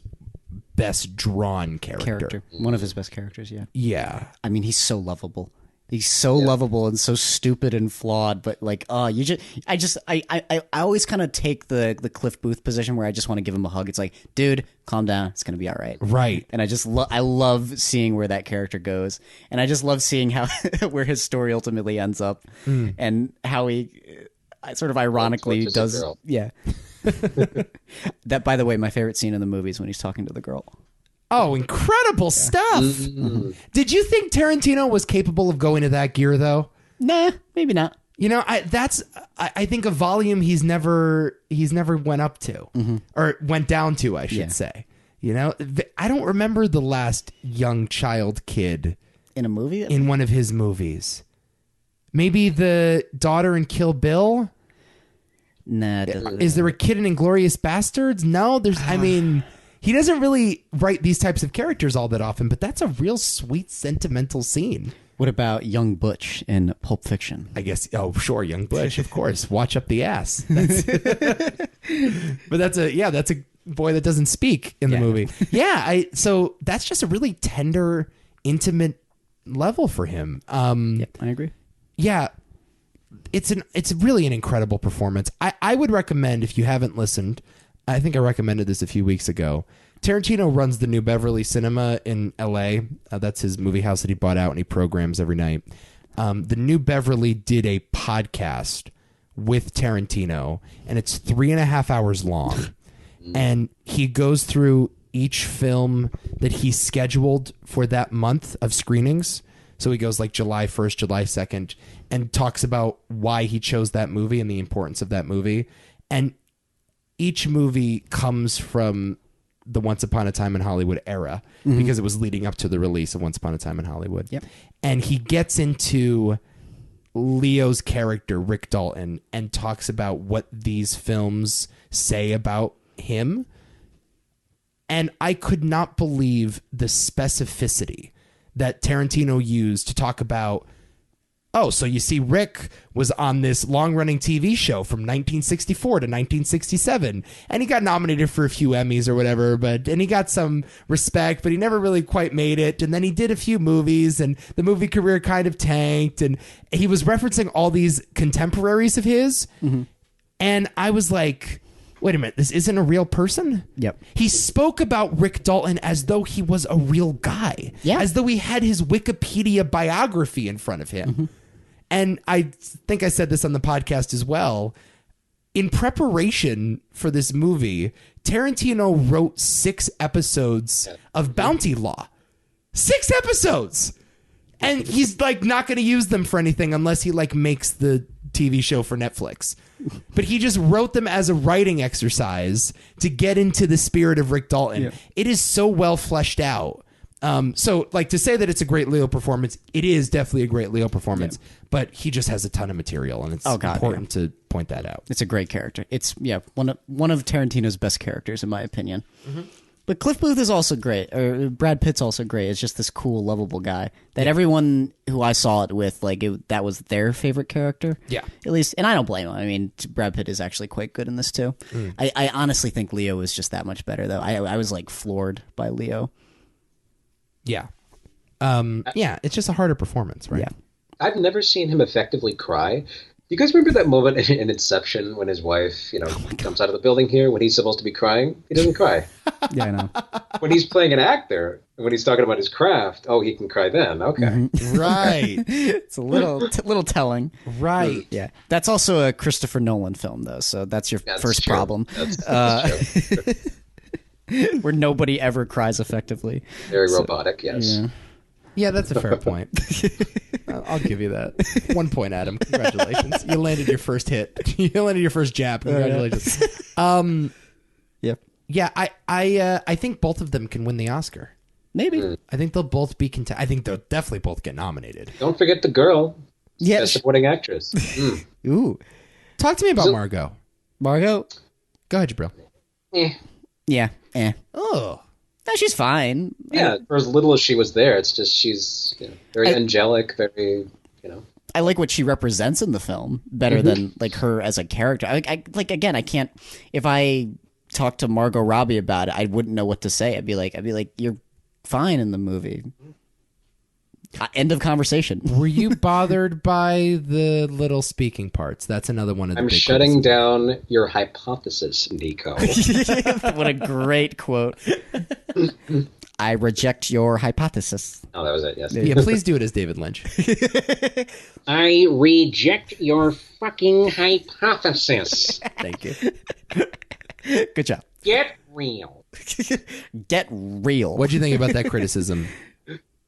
best drawn character. One of his best characters, yeah. Yeah. I mean, he's so lovable. He's so lovable and so stupid and flawed, but like, I always kind of take the Cliff Booth position where I just want to give him a hug. It's like, dude, calm down. It's gonna be all right. Right. And I love seeing where that character goes, and I just love seeing how where his story ultimately ends up, and how he sort of ironically does. Yeah. That, by the way, my favorite scene in the movie is when he's talking to the girl. Oh, incredible stuff. Did you think Tarantino was capable of going to that gear, though? Nah, maybe not. You know, I think a volume he's never went up to, or went down to, I should say. You know, I don't remember the last young child kid in a movie in one of his movies. Maybe the daughter in Kill Bill. Nah. Is there a kid in Inglourious Bastards? No, there's. I mean, he doesn't really write these types of characters all that often, but that's a real sweet, sentimental scene. What about young Butch in Pulp Fiction? I guess. Oh, sure, young Butch, of course. Watch up the ass. But that's a boy that doesn't speak in the movie. Yeah. So that's just a really tender, intimate level for him. I agree. Yeah. It's really an incredible performance. I would recommend, if you haven't listened, I think I recommended this a few weeks ago. Tarantino runs the New Beverly Cinema in L.A. That's his movie house that he bought out and he programs every night. The New Beverly did a podcast with Tarantino, and it's 3.5 hours long. And he goes through each film that he scheduled for that month of screenings. So he goes like July 1st, July 2nd, and talks about why he chose that movie and the importance of that movie. And each movie comes from the Once Upon a Time in Hollywood era, because it was leading up to the release of Once Upon a Time in Hollywood. Yep. And he gets into Leo's character, Rick Dalton, and talks about what these films say about him. And I could not believe the specificity that Tarantino used to talk about, oh, so you see, Rick was on this long-running TV show from 1964 to 1967, and he got nominated for a few Emmys or whatever, and he got some respect, but he never really quite made it, and then he did a few movies, and the movie career kind of tanked, and he was referencing all these contemporaries of his, and I was like, wait a minute, this isn't a real person? Yep. He spoke about Rick Dalton as though he was a real guy. Yeah. As though he had his Wikipedia biography in front of him. And I think I said this on the podcast as well. In preparation for this movie, Tarantino wrote 6 episodes of Bounty Law. 6 episodes! And he's like not going to use them for anything unless he like makes the TV show for Netflix. But he just wrote them as a writing exercise to get into the spirit of Rick Dalton. Yeah. It is so well fleshed out. So like to say that it's a great Leo performance, it is definitely a great Leo performance, but he just has a ton of material, and it's important to point that out. It's a great character. It's one of Tarantino's best characters in my opinion. But Cliff Booth is also great. Or Brad Pitt's also great. It's just this cool, lovable guy that everyone who I saw it with, that was their favorite character. Yeah. At least, and I don't blame him. I mean, Brad Pitt is actually quite good in this too. I honestly think Leo is just that much better, though. I was like floored by Leo. Yeah. Yeah, it's just a harder performance, right? Yeah. I've never seen him effectively cry. You guys remember that moment in Inception when his wife, comes out of the building here when he's supposed to be crying? He doesn't cry. Yeah, I know. When he's playing an actor, when he's talking about his craft, he can cry then. Okay. Right. It's a little telling. Right. Yeah. That's also a Christopher Nolan film, though, so that's your first true. problem. That's true. Where nobody ever cries effectively. Very robotic, yes. Yeah. Yeah, that's a fair point. I'll give you that. 1 point, Adam. Congratulations. You landed your first hit. You landed your first jab. Congratulations. Yep. Yeah, I think both of them can win the Oscar. Maybe. I think they'll both be I think they'll definitely both get nominated. Don't forget the girl. Yeah. Best supporting actress. Ooh. Talk to me about Margot. Margot? Go ahead, Jibreel. Yeah. Oh. No, she's fine. Yeah, for as little as she was there, it's just she's very angelic, very, I like what she represents in the film better than like her as a character. I again, I can't. If I talked to Margot Robbie about it, I wouldn't know what to say. I'd be like, you're fine in the movie. End of conversation. Were you bothered by the little speaking parts? That's another one of the I'm big shutting down your hypothesis, Nico. What a great quote. I reject your hypothesis. Oh, that was it, yes. Yeah, please do it as David Lynch. I reject your fucking hypothesis. Thank you. Good job. Get real. Get real. What'd you think about that criticism?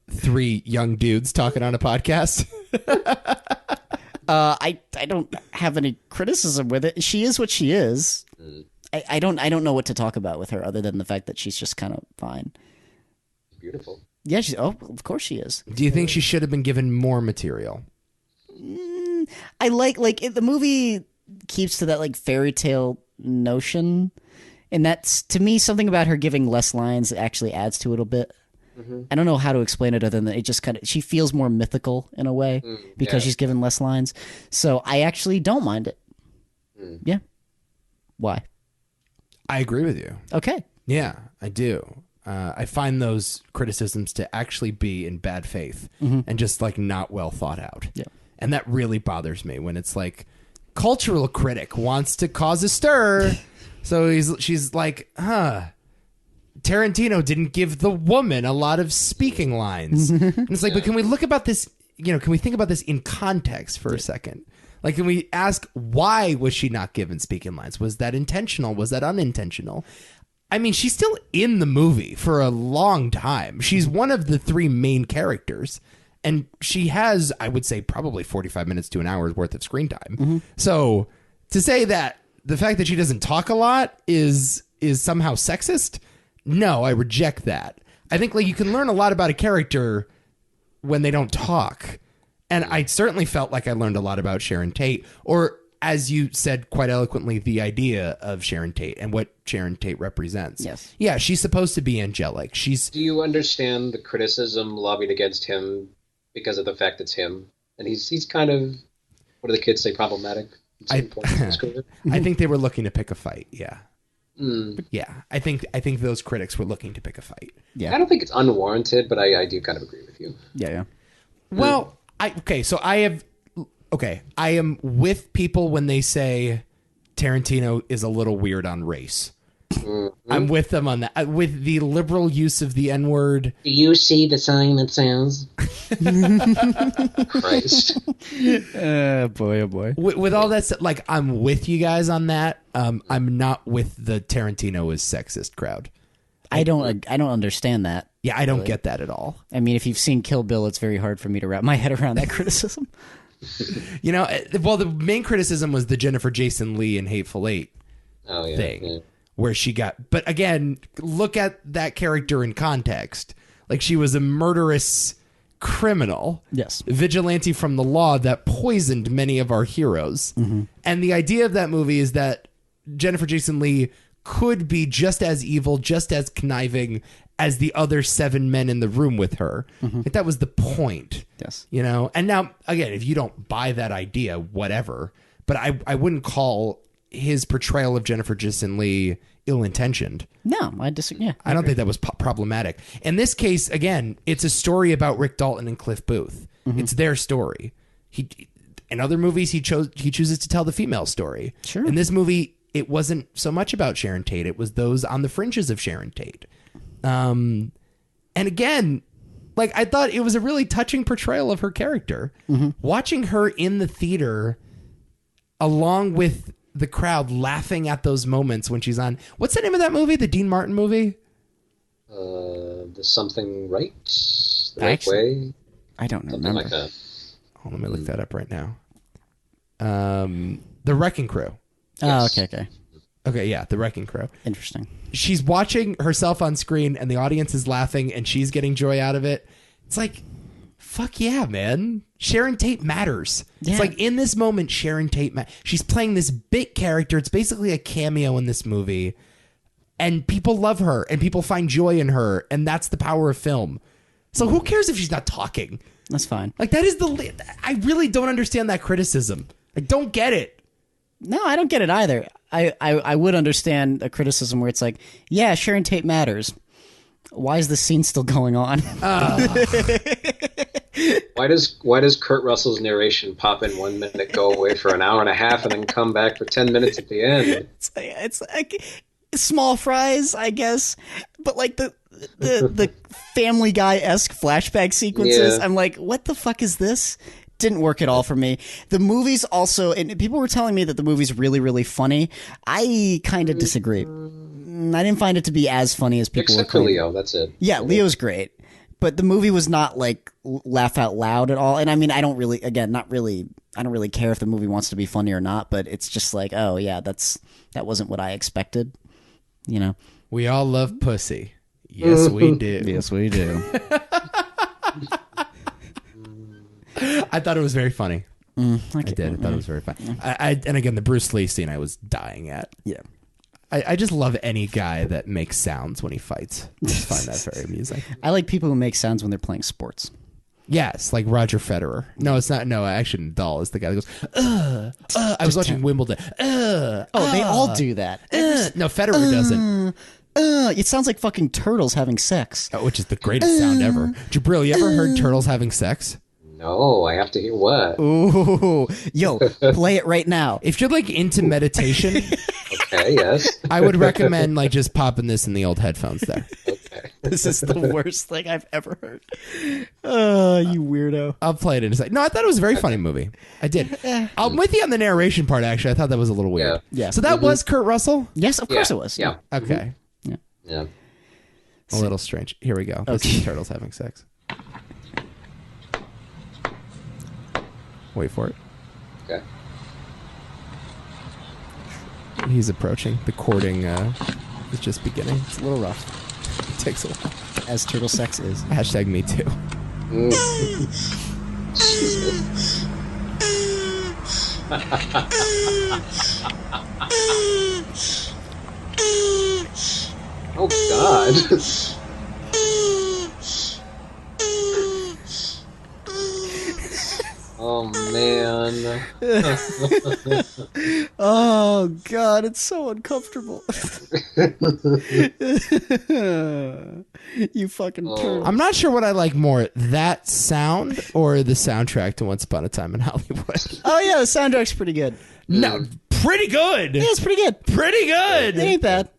3 young dudes talking on a podcast? I don't have any criticism with it. She is what she is. I don't know what to talk about with her other than the fact that she's just kind of fine. Beautiful. Yeah, of course she is. Do you think she should have been given more material? I like the movie keeps to that like fairy tale notion, and that's to me something about her giving less lines actually adds to it a bit. I don't know how to explain it other than it just kind of she feels more mythical in a way because she's given less lines. So I actually don't mind it. Yeah. Why? I agree with you. Okay. Yeah, I do. I find those criticisms to actually be in bad faith and just like not well thought out. Yeah. And that really bothers me when it's like cultural critic wants to cause a stir. So she's like, Tarantino didn't give the woman a lot of speaking lines. And it's like, but can we look about this, can we think about this in context for a second? Like, can we ask why was she not given speaking lines? Was that intentional? Was that unintentional? I mean, she's still in the movie for a long time. She's one of the 3 main characters. And she has, I would say, probably 45 minutes to an hour's worth of screen time. So to say that the fact that she doesn't talk a lot is somehow sexist, no, I reject that. I think like you can learn a lot about a character when they don't talk. And I certainly felt like I learned a lot about Sharon Tate, or as you said quite eloquently, the idea of Sharon Tate and what Sharon Tate represents. Yes. Yeah, she's supposed to be angelic. Do you understand the criticism lobbied against him because of the fact it's him? And he's kind of, what do the kids say, problematic at some point in his career? I think they were looking to pick a fight, yeah. Yeah, I think those critics were looking to pick a fight. Yeah. I don't think it's unwarranted, but I do kind of agree with you. Yeah. Well, I am with people when they say Tarantino is a little weird on race. I'm with them on that. With the liberal use of the N-word. Do you see the sign that says? Christ. Boy, oh boy. With all that stuff, like, I'm with you guys on that. I'm not with the Tarantino is sexist crowd. I don't understand that. Yeah, I don't get that at all. I mean, if you've seen Kill Bill, it's very hard for me to wrap my head around that criticism. Well, the main criticism was the Jennifer Jason Leigh and Hateful Eight thing. Yeah. Where she got, but again, look at that character in context. Like, she was a murderous criminal, yes, vigilante from the law that poisoned many of our heroes. And the idea of that movie is that Jennifer Jason Leigh could be just as evil, just as conniving as the other 7 men in the room with her. Like, that was the point. Yes. And now, again, if you don't buy that idea, whatever, but I wouldn't call his portrayal of Jennifer Jason Leigh ill-intentioned. No, I disagree. Yeah, I don't think that was problematic. In this case, again, it's a story about Rick Dalton and Cliff Booth. It's their story. In other movies, he chooses to tell the female story. Sure. In this movie, it wasn't so much about Sharon Tate. It was those on the fringes of Sharon Tate. And again, like, I thought it was a really touching portrayal of her character. Watching her in the theater along with the crowd laughing at those moments when she's on, what's the name of that movie? The Dean Martin movie? The Something Right? The Right Way? I don't Something remember. like that. Oh, let me look that up right now. The Wrecking Crew. Oh, Yes. okay. Okay, yeah, The Wrecking Crew. Interesting. She's watching herself on screen and the audience is laughing and she's getting joy out of it. It's like, fuck yeah, man. Sharon Tate matters. Yeah. It's like in this moment, Sharon Tate she's playing this bit character. It's basically a cameo in this movie. And people love her and people find joy in her. And that's the power of film. So who cares if she's not talking? That's fine. Like that is I really don't understand that criticism. I don't get it. No, I don't get it either. I would understand a criticism where it's like, yeah, Sharon Tate matters. Why is this scene still going on? Why does Kurt Russell's narration pop in 1 minute, go away for an hour and a half, and then come back for 10 minutes at the end? It's like small fries, I guess, but like the Family Guy-esque flashback sequences. Yeah. I'm like, what the fuck is this? Didn't work at all for me. The movie's also, and people were telling me that the movie's really, really funny. I kind of disagree. I didn't find it to be as funny as people Except were for claiming. Leo, that's it. Yeah, Leo's great, but the movie was not like laugh out loud at all. And I mean, I don't really care if the movie wants to be funny or not. But it's just like, oh yeah, that wasn't what I expected. You know, We all love pussy. Yes, we do. yes, we do. I thought it was very funny. Okay. I did. I thought it was very funny. And again, the Bruce Lee scene I was dying at. Yeah. I just love any guy that makes sounds when he fights. I just find that very amusing. I like people who make sounds when they're playing sports. Yes, like Roger Federer. No, it's not. No, actually, Nadal is the guy that goes, I was watching Wimbledon. They all do that. No, Federer doesn't. It sounds like fucking turtles having sex. Which is the greatest sound ever. Jabril, you ever heard turtles having sex? No, I have to hear what? Ooh, yo, play it right now. If you're like into meditation, Okay, yes. I would recommend like just popping this in the old headphones there. Okay. This is the worst thing I've ever heard. Oh, you weirdo. I'll play it in a second. No, I thought it was a very funny movie. I did. I'm with you on the narration part, actually. I thought that was a little weird. Yeah. So that was Kurt Russell? Yes, of course Yeah, it was. Yeah. Okay. Yeah. A little strange. Here we go. This is turtles having sex. Wait for it. Okay. He's approaching. The courting is just beginning. It's a little rough, It takes a while. as turtle sex is. Hashtag me too. Oh God. Oh man. Oh God, it's so uncomfortable. You fucking turtle. I'm not sure what I like more, that sound or the soundtrack to Once Upon a Time in Hollywood. Oh yeah, the soundtrack's pretty good. No, pretty good. Yeah, it's pretty good. Pretty It good. ain't bad.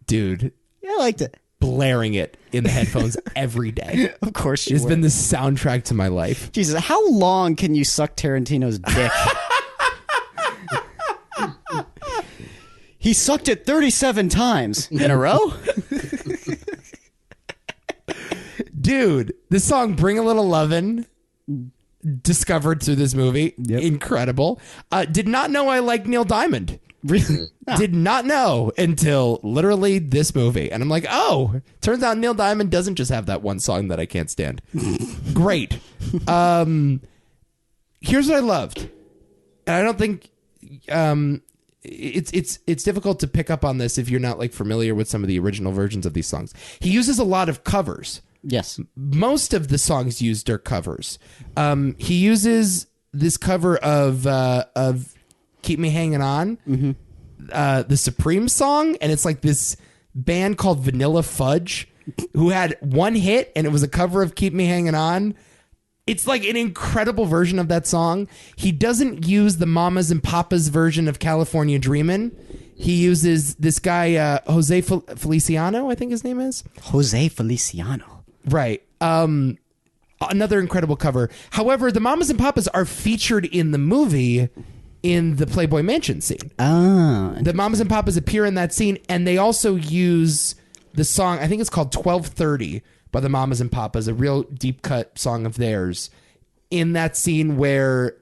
Dude, Yeah, I liked it. blaring it in the headphones every day. Of course you It's were. been the soundtrack to my life. Jesus, how long can you suck Tarantino's dick? He sucked it 37 times in a row. Dude, the song Bring a Little Lovin', discovered through this movie. Yep. Incredible. Did not know I liked Neil Diamond. Really? Did not know until literally this movie. And I'm like, oh, turns out Neil Diamond doesn't just have that one song that I can't stand. Great. Here's what I loved. And I don't think it's difficult to pick up on this if you're not like familiar with some of the original versions of these songs. He uses a lot of covers. Yes. Most of the songs used are covers. He uses this cover of Keep Me Hanging On, the Supreme song, and it's like this band called Vanilla Fudge who had one hit, and it was a cover of Keep Me Hanging On. It's like an incredible version of that song. He doesn't use the Mamas and Papas version of California Dreamin'. He uses this guy, Jose Feliciano, I think his name is. Jose Feliciano. Right. Another incredible cover. However, the Mamas and Papas are featured in the movie in the Playboy Mansion scene. Ah. The Mamas and Papas appear in that scene, and they also use the song, I think it's called 1230 by the Mamas and Papas, a real deep cut song of theirs, in that scene where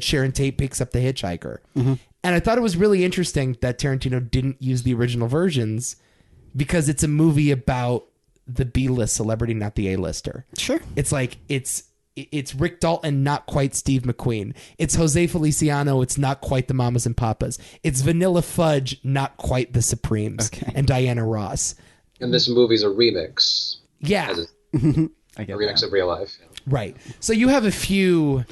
Sharon Tate picks up the hitchhiker. Mm-hmm. And I thought it was really interesting that Tarantino didn't use the original versions because it's a movie about the B-list celebrity, not the A-lister. Sure. It's like, it's Rick Dalton, not quite Steve McQueen. It's Jose Feliciano, it's not quite the Mamas and Papas. It's Vanilla Fudge, not quite the Supremes. Okay. And Diana Ross. And this movie's a remix. Yeah. A remix of real life. Yeah. Right. So you have a few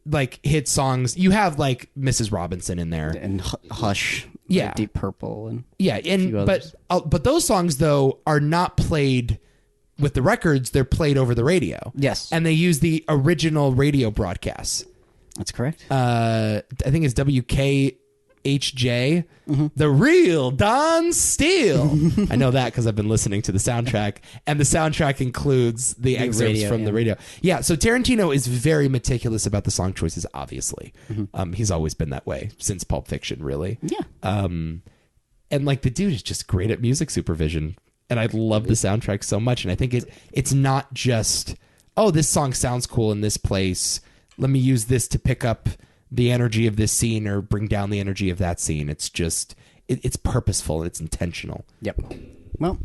like hit songs. You have like Mrs. Robinson in there. And Hush. Yeah. Deep Purple. And but those songs though are not played with the records, they're played over the radio. Yes. And they use the original radio broadcasts. That's correct. I think it's WKHJ. Mm-hmm. The real Don Steele. I know that because I've been listening to the soundtrack. And the soundtrack includes the excerpts from the radio. Yeah, so Tarantino is very meticulous about the song choices, obviously. Mm-hmm. He's always been that way since Pulp Fiction, really. Yeah. And like the dude is just great at music supervision. And I love the soundtrack so much. And I think it's not just, oh, this song sounds cool in this place. Let me use this to pick up the energy of this scene or bring down the energy of that scene. It's just, it's purposeful and it's intentional. Yep. Well.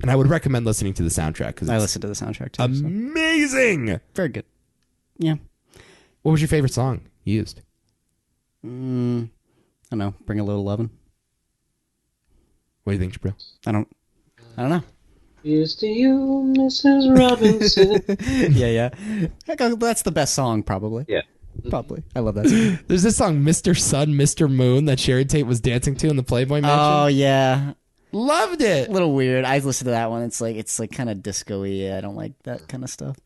And I would recommend listening to the soundtrack. Because I listened to the soundtrack too. Amazing. So. Very good. Yeah. What was your favorite song you used? I don't know. Bring a Little Lovin'. What do you think, Jibreel? I don't know. Here's to you, Mrs. Robinson. Yeah. That's the best song, probably. Yeah. Probably. I love that song. There's this song, Mr. Sun, Mr. Moon, that Sharon Tate was dancing to in the Playboy Mansion. Oh, yeah. Loved it. A little weird. I listened to that one. It's like kind of disco-y. I don't like that kind of stuff.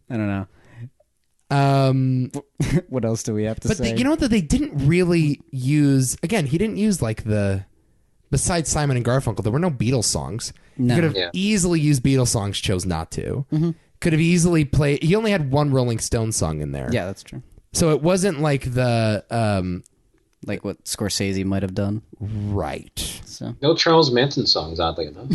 I don't know. What else do we have to say? But you know what? They didn't really use... Again, he didn't use like the... Besides Simon and Garfunkel, there were no Beatles songs. No. He could have easily used Beatles songs, chose not to. Mm-hmm. Could have easily played... He only had one Rolling Stones song in there. Yeah, that's true. So it wasn't like the... like what Scorsese might have done. Right. So. No Charles Manson songs, oddly enough.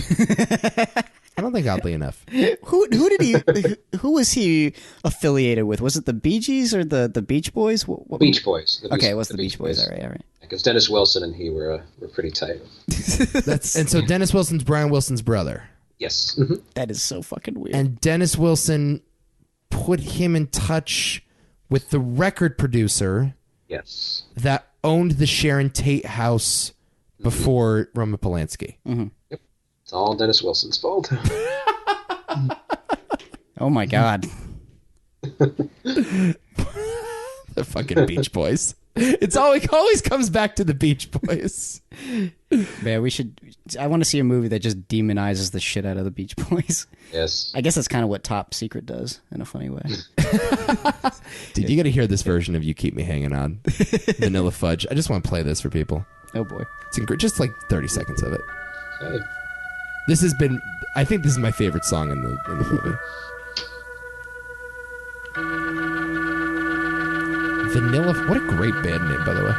I don't think oddly enough. Who was he affiliated with? Was it the Bee Gees or the Beach Boys? What Beach Boys. Okay, it was the Beach Boys. All right. Because Dennis Wilson and he were pretty tight. And so Dennis Wilson's Brian Wilson's brother. Yes. Mm-hmm. That is so fucking weird. And Dennis Wilson put him in touch with the record producer. Yes. That owned the Sharon Tate house before Roman Polanski. Mm-hmm. Yep. It's all Dennis Wilson's fault. Oh my God. The fucking Beach Boys. It always comes back to the Beach Boys. Man, I want to see a movie that just demonizes the shit out of the Beach Boys. Yes. I guess that's kind of what Top Secret does in a funny way. Dude, you got to hear this version of You Keep Me Hanging On. Vanilla Fudge. I just want to play this for people. Oh boy. It's just like 30 seconds of it. Okay. I think this is my favorite song in the movie. Vanilla, what a great band name, by the way.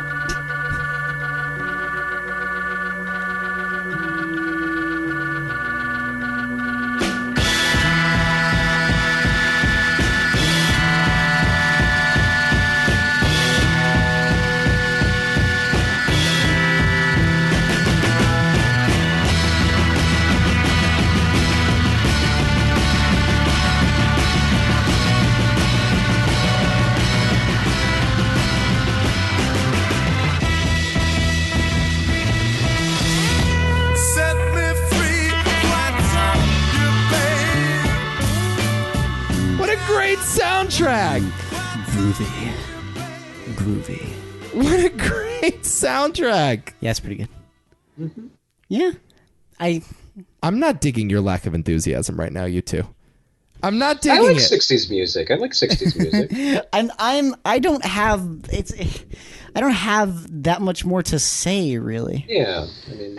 Soundtrack. Groovy. What a great soundtrack. Yeah, it's pretty good. Mm-hmm. Yeah. I'm not digging your lack of enthusiasm right now, you two. I'm not digging it. I like 60s music. I like 60s music. I don't have that much more to say, really. Yeah. I mean,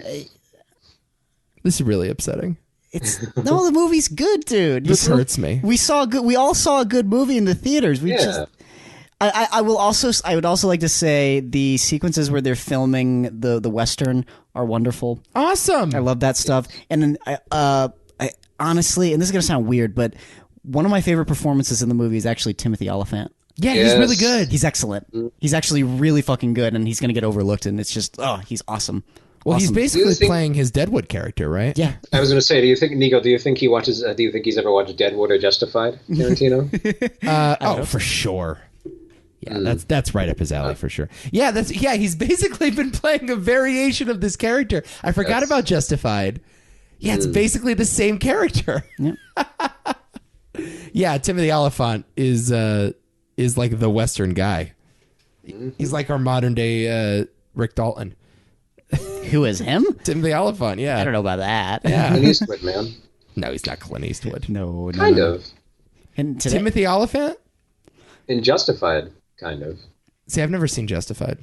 this is really upsetting. The movie's good, dude. This hurts me. We all saw a good movie in the theaters. I would also like to say the sequences where they're filming the Western are wonderful. Awesome. I love that stuff. And then honestly, and this is going to sound weird, but one of my favorite performances in the movie is actually Timothy Olyphant. Yeah, he's really good. He's excellent. He's actually really fucking good, and he's going to get overlooked, and it's just, he's awesome. Well, awesome. he's basically playing his Deadwood character, right? Yeah. I was going to say, do you think he watches? Do you think he's ever watched Deadwood or Justified, Tarantino? For sure. Yeah, that's right up his alley for sure. Yeah, he's basically been playing a variation of this character. I forgot about Justified. Yeah, it's basically the same character. Yep. Yeah, Timothy Olyphant is like the Western guy. He's like our modern day Rick Dalton. Who is him? Timothy Olyphant, yeah. I don't know about that. Yeah. Clint Eastwood, man. No, he's not Clint Eastwood. No. Kind of. And today, Timothy Olyphant? In Justified, kind of. See, I've never seen Justified.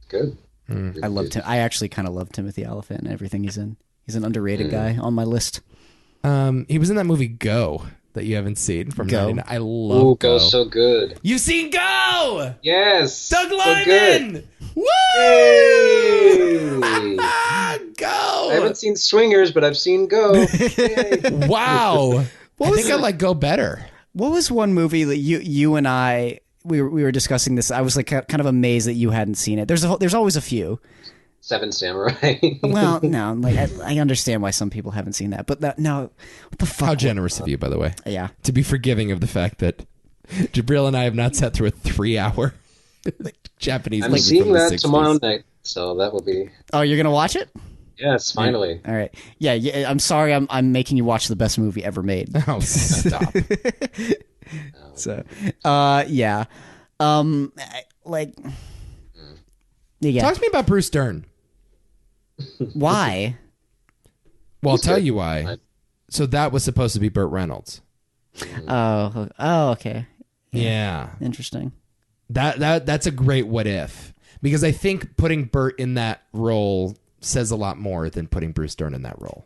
Good. I love Tim. I actually kind of love Timothy Olyphant and everything he's in. He's an underrated guy on my list. He was in that movie Go that you haven't seen from Go. 99. I love Go. Go's so good. You've seen Go! Yes. Doug so Liman! good. Woo! Yay! Go! I haven't seen Swingers, but I've seen Go. Yay. Wow. I think I like Go better. What was one movie that you and I we were discussing this? I was like kind of amazed that you hadn't seen it. There's always a few. Seven Samurai. Well, no, like I understand why some people haven't seen that, but no, what the fuck? How generous of you, by the way. Yeah. To be forgiving of the fact that Jibreel and I have not sat through a 3-hour Japanese I'm movie seeing from the that 60s. tomorrow night, so that will be. Oh, you're gonna watch it? Yes, finally. All right. Yeah. I'm sorry. I'm making you watch the best movie ever made. Oh, stop. So, yeah. Like, yeah. Talk to me about Bruce Dern. Why? Well, I'll He's tell good. you why. So that was supposed to be Burt Reynolds. Oh, okay. Yeah. Interesting. That's a great what if. Because I think putting Burt in that role says a lot more than putting Bruce Dern in that role.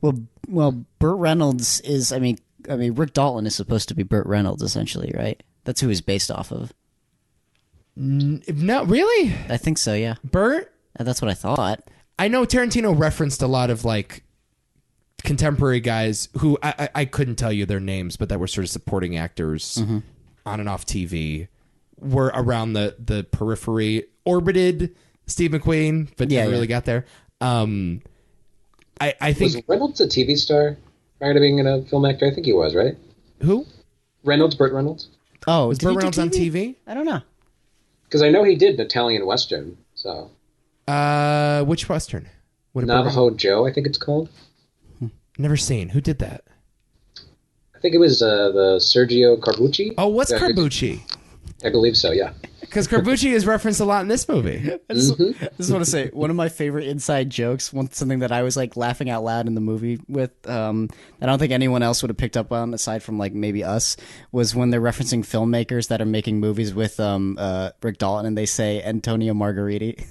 Well, Burt Reynolds is. I mean, Rick Dalton is supposed to be Burt Reynolds, essentially, right? That's who he's based off of. No, really? I think so. Yeah. Burt? That's what I thought. I know Tarantino referenced a lot of like contemporary guys who I couldn't tell you their names, but that were sort of supporting actors on and off TV, were around the periphery, orbited Steve McQueen, but never really got there. I think Was Reynolds a TV star prior to being a film actor? I think he was, right? who? Burt Reynolds? Oh, Was Burt Reynolds on TV? I don't know. Because I know he did an Italian Western, so. Which Western? What about Navajo Joe, I think it's called. Never seen. Who did that? I think it was the Sergio Carbucci. Oh, what's Yeah, Carbucci? I believe so, yeah. Because Carbucci is referenced a lot in this movie. I just want to say one of my favorite inside jokes, something that I was like laughing out loud in the movie with, that I don't think anyone else would have picked up on aside from like maybe us, was when they're referencing filmmakers that are making movies with Rick Dalton and they say Antonio Margheriti.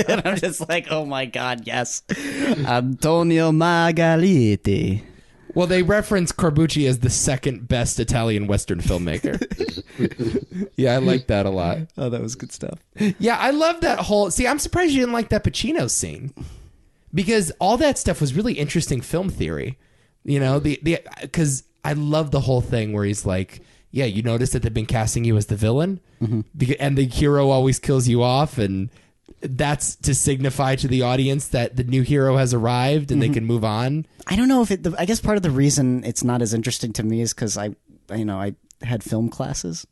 And I'm just like, oh my god, yes, Antonio Margheriti. Well, they reference Carbucci as the second best Italian Western filmmaker. Yeah, I like that a lot. Oh, that was good stuff. Yeah, I love that whole... See, I'm surprised you didn't like that Pacino scene. Because all that stuff was really interesting film theory. You know, because I love the whole thing where he's like, yeah, you notice that they've been casting you as the villain? And the hero always kills you off, and that's to signify to the audience that the new hero has arrived and they can move on. I don't know if I guess part of the reason it's not as interesting to me is because I had film classes.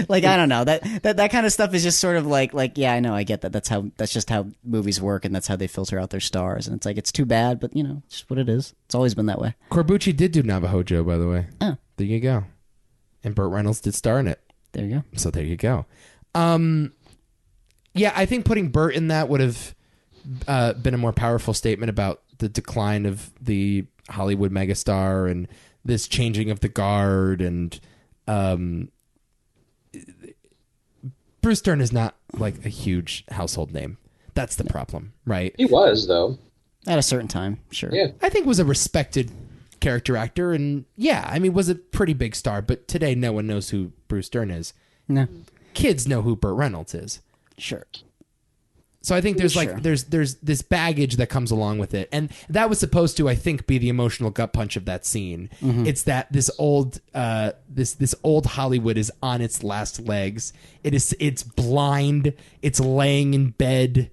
Like, I don't know, that kind of stuff is just sort of like, yeah, I know, I get that. That's just how movies work, and that's how they filter out their stars. And it's like, it's too bad, but it's just what it is. It's always been that way. Corbucci did do Navajo Joe, by the way. Oh. There you go. And Burt Reynolds did star in it. There you go. So there you go. Yeah, I think putting Burt in that would have been a more powerful statement about the decline of the Hollywood megastar and this changing of the guard. And Bruce Dern is not like a huge household name. That's the problem, right? He was, though. At a certain time, sure. Yeah. I think was a respected character actor, and yeah, I mean, was a pretty big star. But today, no one knows who Bruce Dern is. No. Kids know who Burt Reynolds is. Sure. So I think there's Sure. like there's this baggage that comes along with it, and that was supposed to, I think, be the emotional gut punch of that scene. It's that this old this old Hollywood is on its last legs. It's blind. It's laying in bed,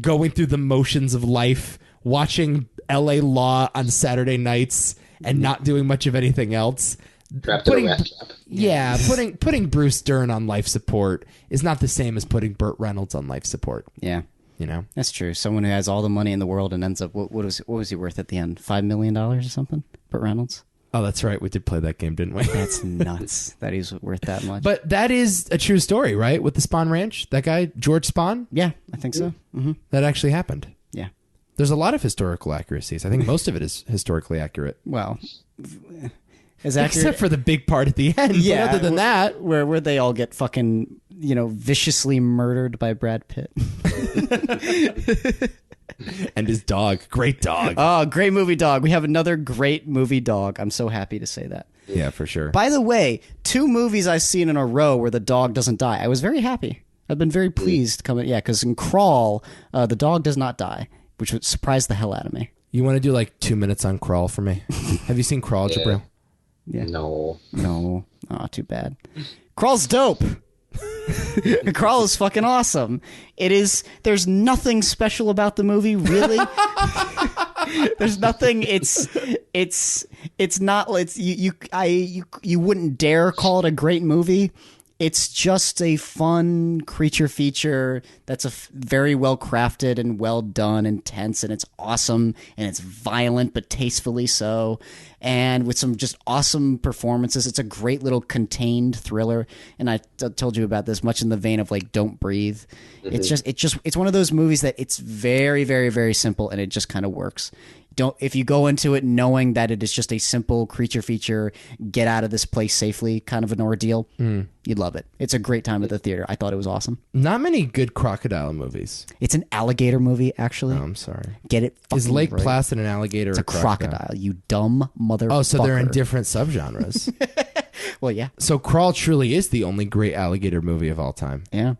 going through the motions of life, watching L.A. Law on Saturday nights, and not doing much of anything else. Trapped in a rat trap. Yeah, putting Bruce Dern on life support is not the same as putting Burt Reynolds on life support. Yeah. You know, That's true. Someone who has all the money in the world and ends up what was he worth at the end? $5 million or something? Burt Reynolds. oh, that's right. We did play that game, didn't we? That's nuts. That he's worth that much. But that is a true story, right? With the Spahn Ranch, that guy George Spahn, yeah, I think so. Mm-hmm. that actually happened. Yeah. There's a lot of historical accuracies. I think most of it is historically accurate, Well, as accurate, except for the big part at the end. yeah. But other than that, where they all get fucking viciously murdered by Brad Pitt. and his dog, great dog. Oh, great movie dog. We have another great movie dog. I'm so happy to say that. Yeah, for sure. By the way, 2 movies I've seen in a row where the dog doesn't die. I was very happy. I've been very pleased coming. Yeah, because in Crawl, the dog does not die, which would surprise the hell out of me. You want to do like 2 minutes on Crawl for me? Have you seen Crawl, Jibreel? Yeah. No. No. Oh, too bad. Crawl's dope. Crawl is fucking awesome. It is. There's nothing special about the movie, really. There's nothing. It's not. You wouldn't dare call it a great movie. It's just a fun creature feature that's very well crafted and well done and tense, and it's awesome, and it's violent but tastefully so, and with some just awesome performances. It's a great little contained thriller, and I told you about this, much in the vein of like Don't Breathe. Mm-hmm. It's one of those movies that it's very, very, very simple, and it just kind of works. If you go into it knowing that it is just a simple creature feature, get out of this place safely kind of an ordeal, you'd love it. It's a great time at the theater. I thought it was awesome. Not many good crocodile movies. It's an alligator movie, actually. Oh, I'm sorry. Get it fucking Is Lake right. Placid an alligator? It's or a crocodile, you dumb motherfucker. Oh, so they're in different subgenres. Well, yeah. So Crawl truly is the only great alligator movie of all time. Yeah.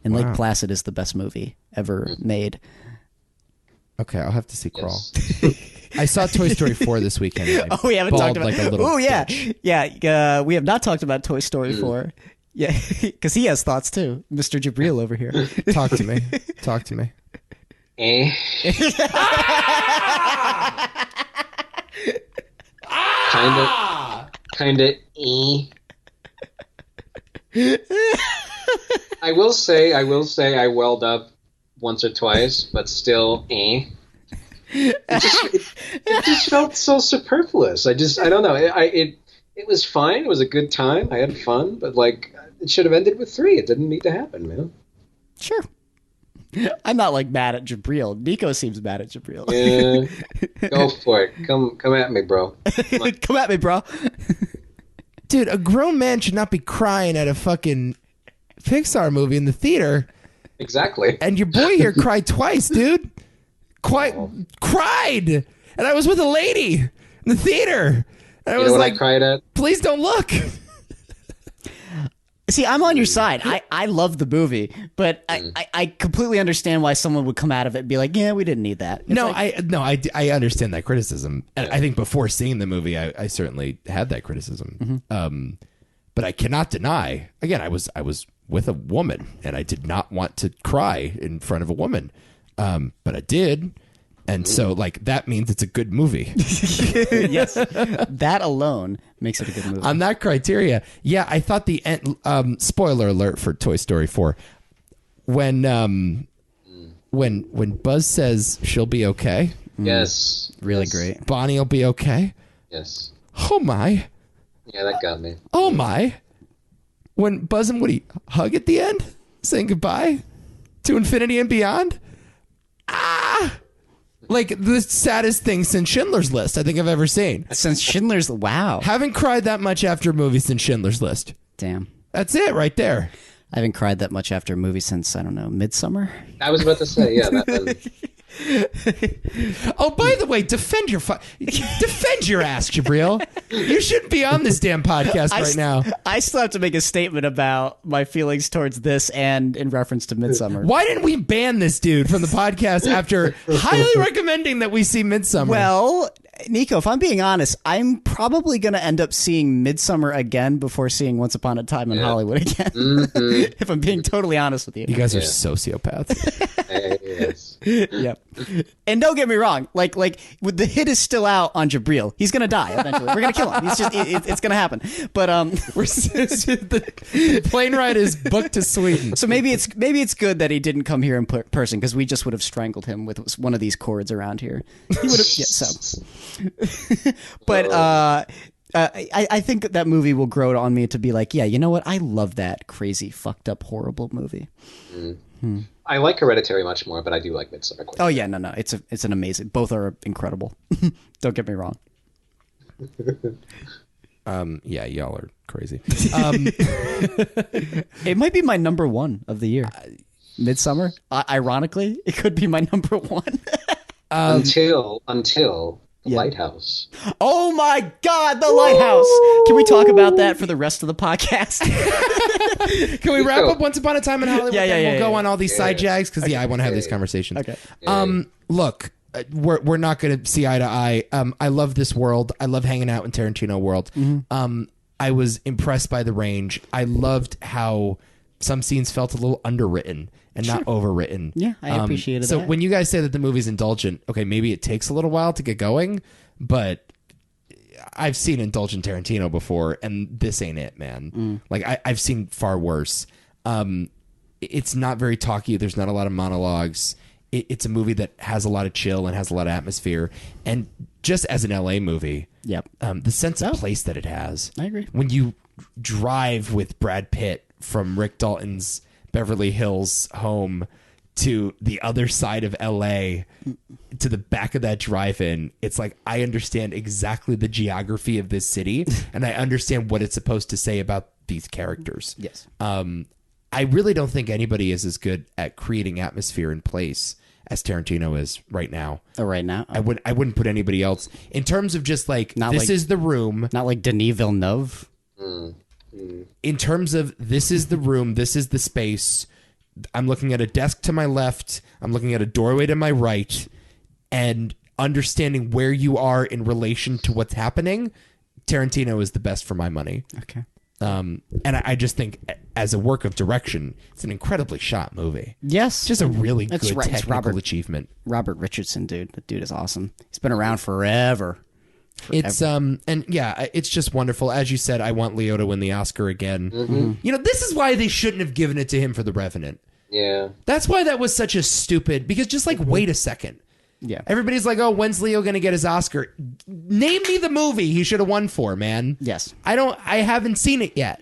And Wow. Lake Placid is the best movie ever made. Okay, I'll have to see Crawl. Yes. I saw Toy Story 4 this weekend. And I Oh, we haven't talked bawled about. like a little Oh, yeah, bitch. yeah. We have not talked about Toy Story 4. Yeah, because he has thoughts too, Mr. Jibreel over here. Talk to me. Talk to me. Eh. Kinda. I will say I welled up once or twice, but still, eh. It just felt so superfluous. I don't know. It was fine. It was a good time. I had fun, but like it should have ended with 3. It didn't need to happen, man. Sure. I'm not like mad at Jibreel. Nico seems mad at Jibreel. Yeah, go for it. Come at me, bro. Come at me, bro. Dude, a grown man should not be crying at a fucking Pixar movie in the theater. Exactly. And your boy here cried twice, dude. Cried. And I was with a lady in the theater. And I You was know what like, I cried at? please don't look. See, I'm on your side. I love the movie, but I completely understand why someone would come out of it and be like, yeah, we didn't need that. It's I understand that criticism. And I think before seeing the movie, I certainly had that criticism. But I cannot deny, again, I was with a woman and I did not want to cry in front of a woman. But I did. And so, like, that means it's a good movie. yes, that alone makes it a good movie. On that criteria, yeah, I thought the end. Spoiler alert for Toy Story 4. When Buzz says she'll be okay, Yes. Really Yes. great. Bonnie will be okay. Yes. Oh my! Yeah, that got me. Oh my! When Buzz and Woody hug at the end, saying goodbye to infinity and beyond. Like the saddest thing since Schindler's List I think I've ever seen. Since Schindler's, wow, Haven't cried that much after a movie since Schindler's List. damn, That's it right there. I haven't cried that much after a movie since, I don't know, Midsummer. I was about to say, yeah, that one. Oh, by the way, defend your ass, Jibreel. You shouldn't be on this damn podcast right now. I still have to make a statement about my feelings towards this and in reference to Midsummer. Why didn't we ban this dude from the podcast after highly recommending that we see Midsummer? Well, Nico, if I'm being honest, I'm probably going to end up seeing Midsummer again before seeing Once Upon a Time in Hollywood again. If I'm being totally honest with you. You guys are sociopaths. Yes. Yep. And don't get me wrong, like the hit is still out on Jibreel. He's going to die eventually. We're going to kill him. It's going to happen. But the plane ride is booked to Sweden. so maybe it's good that he didn't come here in person, because we just would have strangled him with one of these cords around here. He would have. Yeah, so. But I think that movie will grow on me to be like, yeah, you know what? I love that crazy, fucked up, horrible movie. I like Hereditary much more, but I do like Midsummer quite. Oh yeah, no, it's an amazing. Both are incredible. Don't get me wrong. Yeah, y'all are crazy. It might be my number one of the year. Midsummer. Ironically, it could be my number one. Until The Lighthouse. Oh my God, The Lighthouse! Can we talk about that for the rest of the podcast? Can we wrap up Once Upon a Time in Hollywood? Yeah, We'll go on all these side jags because I want to have these conversations. Okay. Look, we're not going to see eye to eye. I love this world. I love hanging out in Tarantino world. I was impressed by the range. I loved how some scenes felt a little underwritten and not overwritten. Yeah, I appreciated that. So when you guys say that the movie's indulgent, okay, maybe it takes a little while to get going, but I've seen indulgent Tarantino before, and this ain't it, man. Like I've seen far worse. It's not very talky. There's not a lot of monologues. It's a movie that has a lot of chill and has a lot of atmosphere. And just as an LA movie, the sense of place that it has. I agree. When you drive with Brad Pitt from Rick Dalton's Beverly Hills home to the other side of LA, to the back of that drive-in, it's like I understand exactly the geography of this city, and I understand what it's supposed to say about these characters. Yes. I really don't think anybody is as good at creating atmosphere in place as Tarantino is right now. Oh, right now? I wouldn't put anybody else in terms of just like, this is the room. Not like Denis Villeneuve. In terms of this is the room, this is the space. I'm looking at a desk to my left. I'm looking at a doorway to my right, and understanding where you are in relation to what's happening. Tarantino is the best for my money. Okay. And I just think as a work of direction, it's an incredibly shot movie. Yes. It's just a really good technical achievement. Robert Richardson, dude. That dude is awesome. He's been around forever. It's and yeah, it's just wonderful. As you said, I want Leo to win the Oscar again. You know, this is why they shouldn't have given it to him for The Revenant. Yeah. That's why that was such a stupid, because just like, wait a second. Yeah. Everybody's like, oh, when's Leo going to get his Oscar? Name me the movie he should have won for, man. Yes. I haven't seen it yet.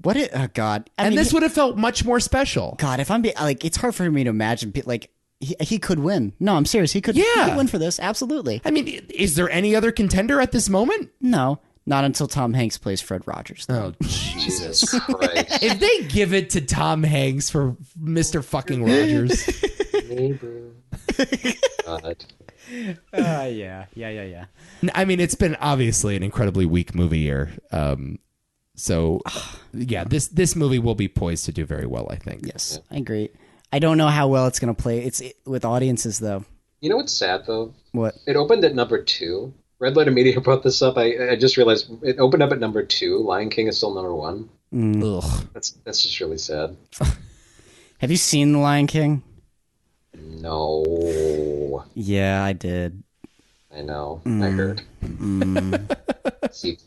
Oh God. I and mean, this would have felt much more special. God, if I'm like, it's hard for me to imagine, like, he could win. No, I'm serious. He could win for this. Absolutely. I mean, is there any other contender at this moment? No, not until Tom Hanks plays Fred Rogers. Oh, Jesus Christ. If they give it to Tom Hanks for Mr. fucking Rogers. God. Yeah. I mean, it's been obviously an incredibly weak movie year. So, yeah, this movie will be poised to do very well, I think. Yes, I agree. I don't know how well it's going to play. With audiences, though. You know what's sad, though? What? It opened at number 2. Red Letter Media brought this up. I just realized it opened up at number 2. Lion King is still number 1. Ugh. That's just really sad. Have you seen The Lion King? No. Yeah, I did. I know. I heard. C+.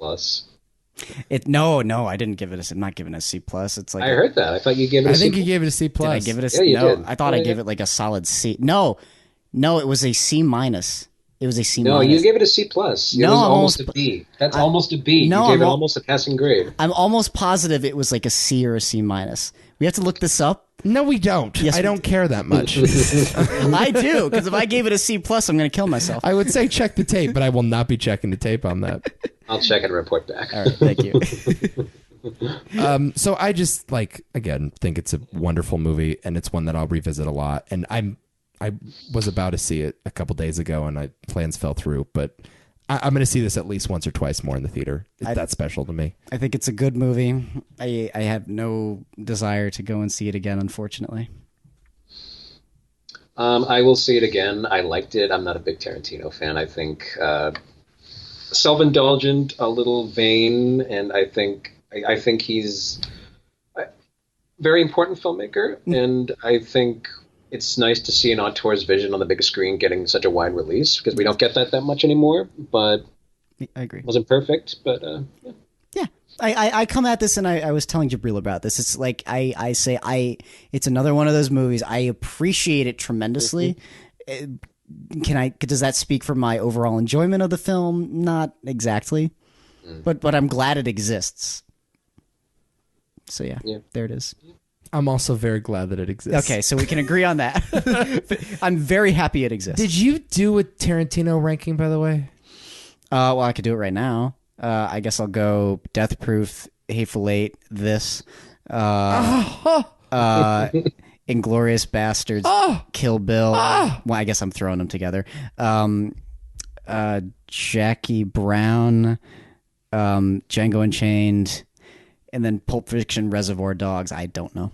No, I didn't give it I'm not giving it a C+. It's like I heard that. I thought you gave it a C+. I think you gave it a C+. Did I give it a Yeah, you no? did. I thought I gave it like a solid C. No, it was a C-. It was a C-. No, you gave it a C+. It was almost a B. That's almost a B. No, you gave it almost a passing grade. I'm almost positive it was like a C or a C-. We have to look this up. No, we don't. Yes, I don't care that much. I do, because if I gave it a C+, I'm going to kill myself. I would say check the tape, but I will not be checking the tape on that. I'll check and report back. All right, thank you. So I just, like, again, think it's a wonderful movie, and it's one that I'll revisit a lot. And I'm I was about to see it a couple days ago, and plans fell through. But I'm going to see this at least once or twice more in the theater. It's that special to me. I think it's a good movie. I have no desire to go and see it again, unfortunately. I will see it again. I liked it. I'm not a big Tarantino fan. I think self-indulgent, a little vain, and I think he's a very important filmmaker. And I think it's nice to see an auteur's vision on the big screen getting such a wide release, because we don't get that much anymore. But I agree. It wasn't perfect, but yeah. Yeah. I come at this, and I was telling Jibreel about this. It's like I say it's another one of those movies. I appreciate it tremendously. Does that speak for my overall enjoyment of the film? Not exactly, but I'm glad it exists. So yeah, there it is. I'm also very glad that it exists. Okay, so we can agree on that. I'm very happy it exists. Did you do a Tarantino ranking, by the way? Well, I could do it right now. I guess I'll go Death Proof, Hateful Eight, this, Inglourious Bastards, Kill Bill. Well, I guess I'm throwing them together. Jackie Brown, Django Unchained, and then Pulp Fiction, Reservoir Dogs. I don't know.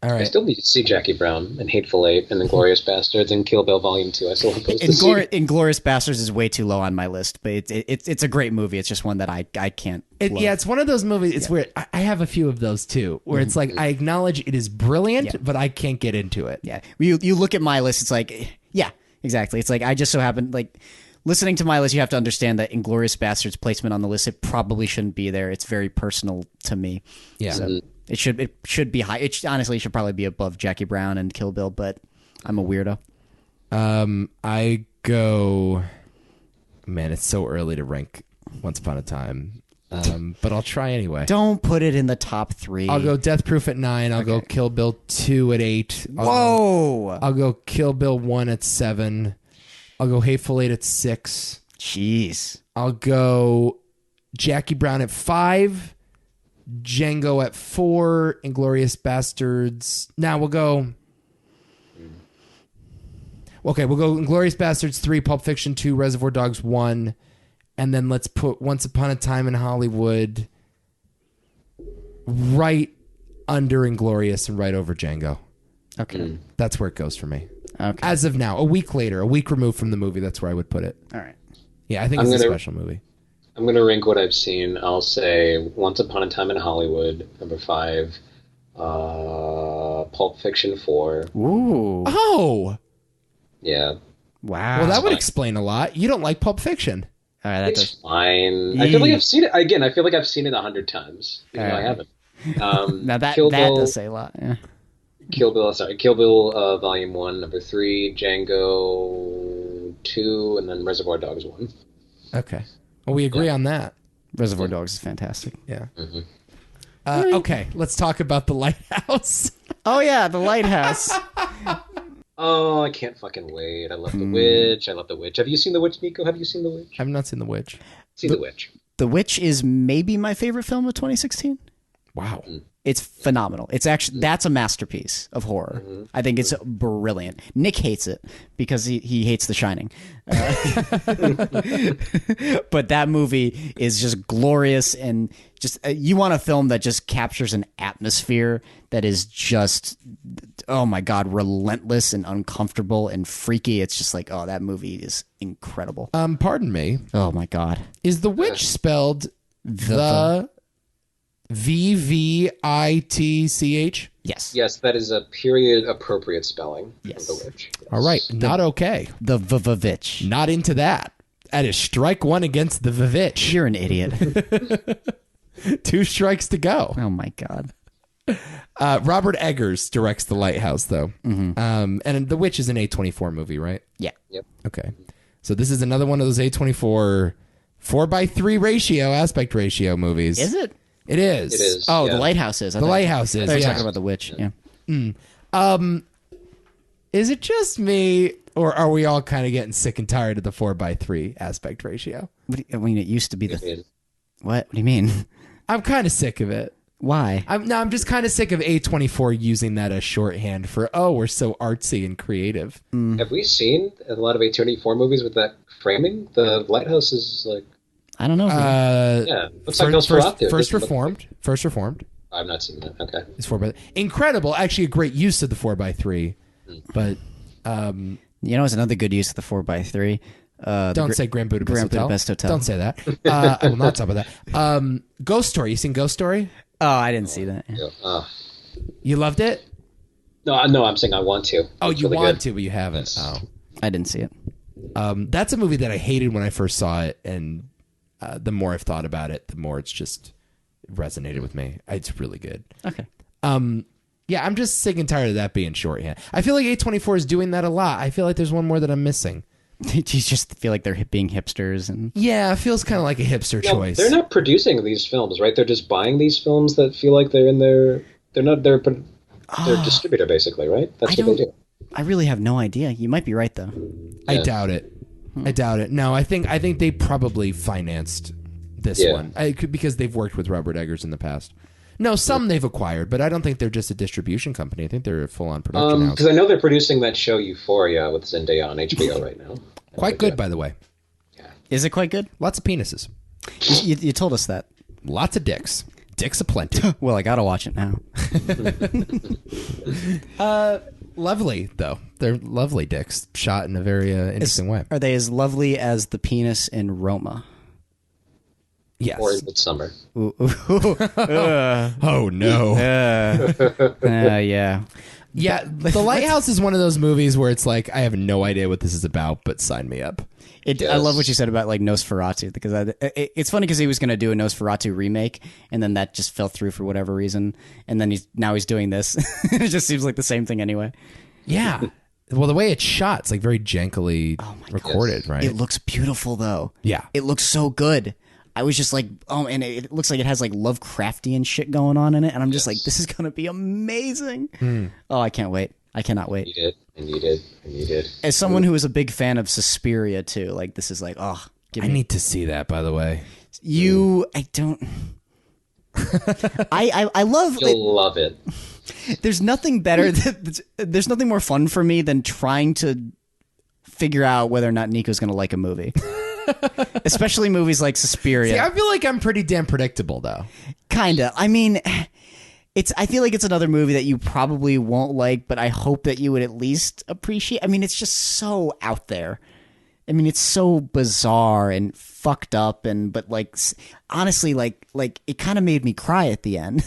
All right. I still need to see Jackie Brown and Hateful Eight and Inglourious Bastards and Kill Bill Volume 2. I still have those to see. Inglourious Bastards is way too low on my list, but it's a great movie. It's just one that I can't. It's one of those movies. It's weird. I have a few of those too, where it's like I acknowledge it is brilliant, but I can't get into it. Yeah, you look at my list. It's like, yeah, exactly. It's like I just so happen like. Listening to my list, you have to understand that Inglourious Bastards' placement on the list, it probably shouldn't be there. It's very personal to me. Yeah. So it should be high. Honestly, it should probably be above Jackie Brown and Kill Bill, but I'm a weirdo. I go... Man, it's so early to rank Once Upon a Time. But I'll try anyway. Don't put it in the top 3. I'll go Death Proof at 9. I'll go Kill Bill 2 at 8. I'll go Kill Bill 1 at 7. I'll go Hateful Eight at 6. Jeez. I'll go Jackie Brown at 5. Django at 4. Inglourious Bastards. Now we'll go... Okay, we'll go Inglourious Bastards 3, Pulp Fiction 2, Reservoir Dogs 1. And then let's put Once Upon a Time in Hollywood right under Inglourious and right over Django. Okay. That's where it goes for me. Okay. As of now, a week removed from the movie, that's where I would put it. All right. Yeah, I think it's a special movie. I'm going to rank what I've seen. I'll say Once Upon a Time in Hollywood, number 5. Pulp Fiction 4. Ooh. Oh! Yeah. Wow. Well, that would explain a lot. You don't like Pulp Fiction. All right, It's fine. I feel like I've seen it. Again, I feel like I've seen it 100 times. Even though I haven't. Now that does say a lot. Yeah. Kill Bill Volume 1, number 3, Django 2, and then Reservoir Dogs 1. Okay. Well, we agree on that. Reservoir Dogs is fantastic. Yeah. Okay, let's talk about The Lighthouse. Oh, yeah, The Lighthouse. Oh, I can't fucking wait. I love The Witch. Have you seen The Witch, Nico? Have you seen The Witch? I've not seen The Witch. The Witch. The Witch is maybe my favorite film of 2016. Wow. It's phenomenal. It's actually that's a masterpiece of horror. I think it's brilliant. Nick hates it because he hates The Shining, but that movie is just glorious and just you want a film that just captures an atmosphere that is just oh my god relentless and uncomfortable and freaky. It's just like oh that movie is incredible. Pardon me. Oh my god. Is The Witch spelled the VVITCH? Yes. Yes, that is a period appropriate spelling yes. of The Witch. Yes. All right. Not okay. The Vivitch. Not into that. That is strike one against the Vivitch. You're an idiot. 2 strikes to go. Oh my god. Robert Eggers directs The Lighthouse, though. And The Witch is an A24 movie, right? Yeah. Yep. Okay. So this is another one of those A24 4:3 aspect ratio movies. Is it? It is. It is. Oh, yeah. The Lighthouse is. The Lighthouse is. They're Yeah. talking about The Witch. Yeah. Is it just me, or are we all kind of getting sick and tired of the 4:3 aspect ratio? I mean, it used to be It is. What? What do you mean? I'm kind of sick of it. Why? I'm just kind of sick of A24 using that as shorthand for, we're so artsy and creative. Have we seen a lot of A24 movies with that framing? The Lighthouse is like... I don't know. yeah. Looks like Nosferatu. First Reformed. I've not seen that. Okay. It's 4x3. Incredible. Actually, a great use of the 4x3. But... you know, it's another good use of the 4x3. Don't say Grand Budapest Hotel. Don't say that. I will not talk about that. Ghost Story. You seen Ghost Story? Oh, I didn't see that. Yeah. You loved it? No, I'm saying I want to. Oh, It's you really want good. to, but you haven't. Oh. I didn't see it. That's a movie that I hated when I first saw it, and the more I've thought about it, the more it's just resonated with me. It's really good. Okay. Yeah, I'm just sick and tired of that being shorthand. I feel like A24 is doing that a lot. I feel like there's one more that I'm missing. You just feel like they're being hipsters and Yeah, it feels kind of like a hipster choice. They're not producing these films, right? They're just buying these films that feel like they're in their... They're distributor, basically, right? That's what they do. I really have no idea. You might be right, though. I doubt it. I doubt it. No, I think they probably financed this one because they've worked with Robert Eggers in the past. No, some they've acquired, but I don't think they're just a distribution company. I think they're a full-on production house. Because I know they're producing that show Euphoria with Zendaya on HBO right now. Quite good, by the way. Is it quite good? Lots of penises. You told us that. Lots of dicks. Dicks aplenty. Well, I gotta watch it now. Lovely, though. They're lovely dicks, shot in a very interesting way. Are they as lovely as the penis in Roma? Yes. Or in Midsummer. Oh, no. yeah. Yeah, The Lighthouse is one of those movies where it's like, I have no idea what this is about, but sign me up. I love what you said about like Nosferatu, because it's funny because he was going to do a Nosferatu remake, and then that just fell through for whatever reason, and then he's doing this. It just seems like the same thing anyway. Yeah. Well, the way it's shot, it's like very jankily recorded, right? It looks beautiful though. Yeah. It looks so good. I was just like, and it looks like it has like Lovecraftian shit going on in it, and I'm just like, this is gonna be amazing. Oh, I can't wait. I cannot wait. You did. As someone who is a big fan of Suspiria too, like this is like, I need to see that, by the way. I don't. I love. You'll love it. There's nothing better. There's nothing more fun for me than trying to figure out whether or not Nico's gonna like a movie. Especially movies like Suspiria. See, I feel like I'm pretty damn predictable, though. Kinda. I mean, I feel like it's another movie that you probably won't like, but I hope that you would at least appreciate. I mean, it's just so out there. I mean, it's so bizarre and fucked up, but like, honestly, like it kind of made me cry at the end.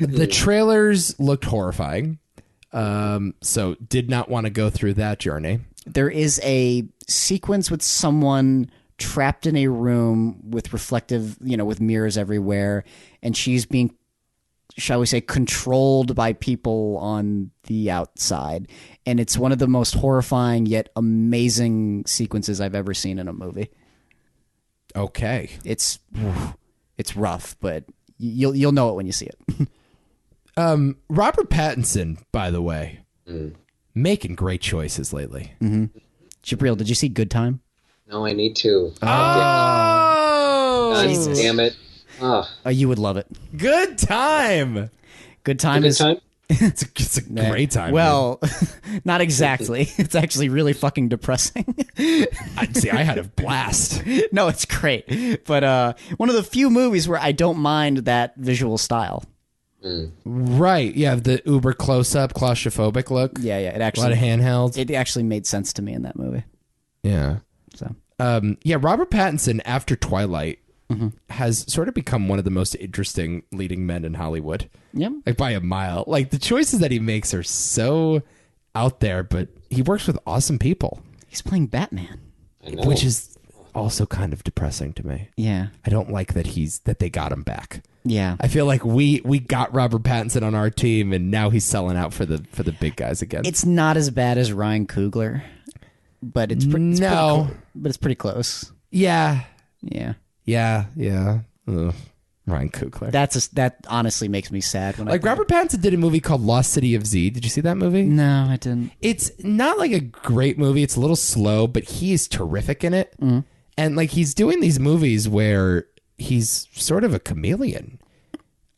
The trailers looked horrifying, so did not want to go through that journey. There is a sequence with someone trapped in a room with reflective, with mirrors everywhere, and she's being, shall we say, controlled by people on the outside. And it's one of the most horrifying yet amazing sequences I've ever seen in a movie. Okay. It's rough, but you'll know it when you see it. Robert Pattinson, by the way, making great choices lately. Mm-hmm. Jibreel, did you see Good Time? No, I need to. Oh, God damn it. Oh, you would love it. Good Time. Good Time Good time? It's a great time. Well, not exactly. It's actually really fucking depressing. I had a blast. No, it's great. But one of the few movies where I don't mind that visual style. Right. Yeah, the uber close-up, claustrophobic look. Yeah. It actually, a lot of handhelds. It actually made sense to me in that movie. Yeah. So. Robert Pattinson, after Twilight, has sort of become one of the most interesting leading men in Hollywood. Yep. Like, by a mile. Like, the choices that he makes are so out there, but he works with awesome people. He's playing Batman. I know. Which is also kind of depressing to me. Yeah. I don't like that they got him back. Yeah. I feel like we got Robert Pattinson on our team, and now he's selling out for the big guys again. It's not as bad as Ryan Coogler, but it's pretty close. Yeah. Yeah. Ugh. Ryan Coogler. That honestly makes me sad when Robert Pattinson did a movie called Lost City of Z. Did you see that movie? No, I didn't. It's not like a great movie. It's a little slow, but he is terrific in it. And like he's doing these movies where he's sort of a chameleon.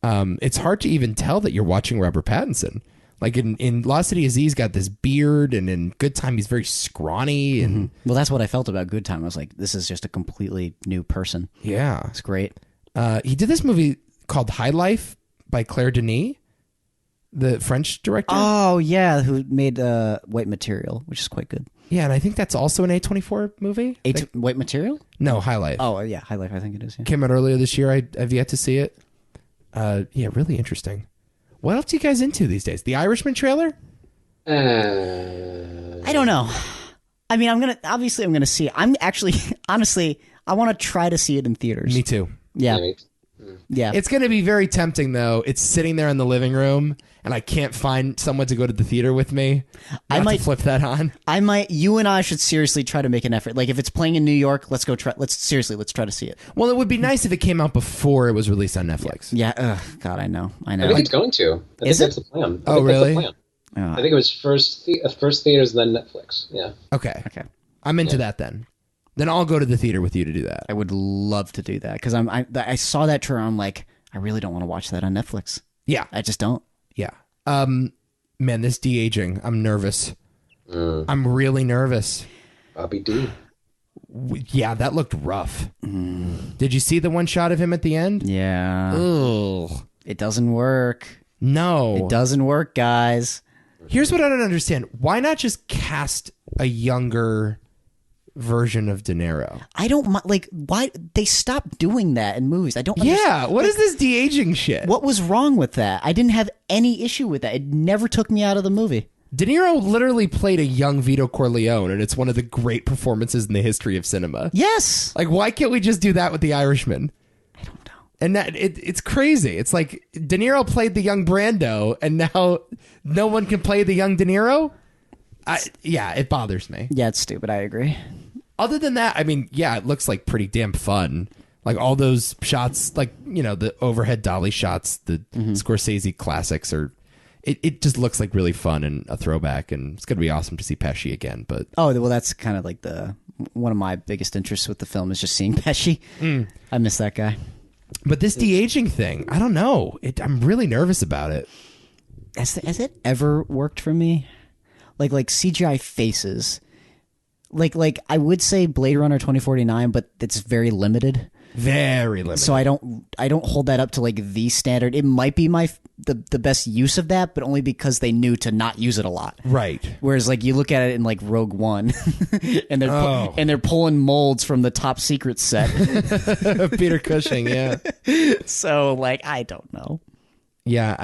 It's hard to even tell that you're watching Robert Pattinson. Like in Lost City of Z, he's got this beard, and in Good Time, he's very scrawny. And Well, that's what I felt about Good Time. I was like, this is just a completely new person. yeah, It's great. he did this movie called High Life by Claire Denis, the French director. Oh, yeah, who made White Material, which is quite good. Yeah, and I think that's also an A24 movie. White Material? No, High Life. Oh, yeah, High Life, I think it is. Yeah. Came out earlier this year. I've yet to see it. Yeah, really interesting. What else are you guys into these days? The Irishman trailer? I don't know. I mean, I'm gonna see it. I'm actually, honestly, I want to try to see it in theaters. Me too. Yeah. Yeah. It's going to be very tempting, though. It's sitting there in the living room, and I can't find someone to go to the theater with me. I might flip that on. You and I should seriously try to make an effort. Like, if it's playing in New York, let's try to see it. Well, it would be nice if it came out before it was released on Netflix. Yeah. God, I know. I think it's going to. I think that's the plan. Oh, really? I think it was first theaters, then Netflix. Yeah. Okay. I'm into that then. Then I'll go to the theater with you to do that. I would love to do that because I saw that trailer. I'm like, I really don't want to watch that on Netflix. Yeah. I just don't. Yeah. Man, this de-aging, I'm nervous. I'm really nervous. Bobby D. Yeah, that looked rough. Did you see the one shot of him at the end? Yeah. Ugh. It doesn't work. No. It doesn't work, guys. Here's what I don't understand. Why not just cast a younger version of De Niro? I don't like why they stopped doing that in movies. I don't Yeah, what is this de-aging shit? What was wrong with that? I didn't have any issue with that. It never took me out of the movie. De Niro literally played a young Vito Corleone, and it's one of the great performances in the history of cinema. Yes. Like, why can't we just do that with The Irishman? I don't know. And that it's crazy. It's like De Niro played the young Brando, and now no one can play the young De Niro? Yeah, it bothers me. Yeah, it's stupid. I agree. Other than that, I mean, yeah, it looks like pretty damn fun. Like all those shots, like, you know, the overhead dolly shots, the Scorsese classics are. It just looks like really fun and a throwback, and it's gonna be awesome to see Pesci again. But well, that's kind of like one of my biggest interests with the film is just seeing Pesci. I miss that guy. But this de-aging thing, I don't know. I'm really nervous about it. Has it ever worked for me? Like CGI faces. Like I would say Blade Runner 2049, but it's very limited. Very limited. So I don't hold that up to like the standard. It might be the best use of that, but only because they knew to not use it a lot. Right. Whereas like you look at it in like Rogue One, and they're pulling molds from the Top Secret set. Peter Cushing, yeah. So like I don't know. Yeah,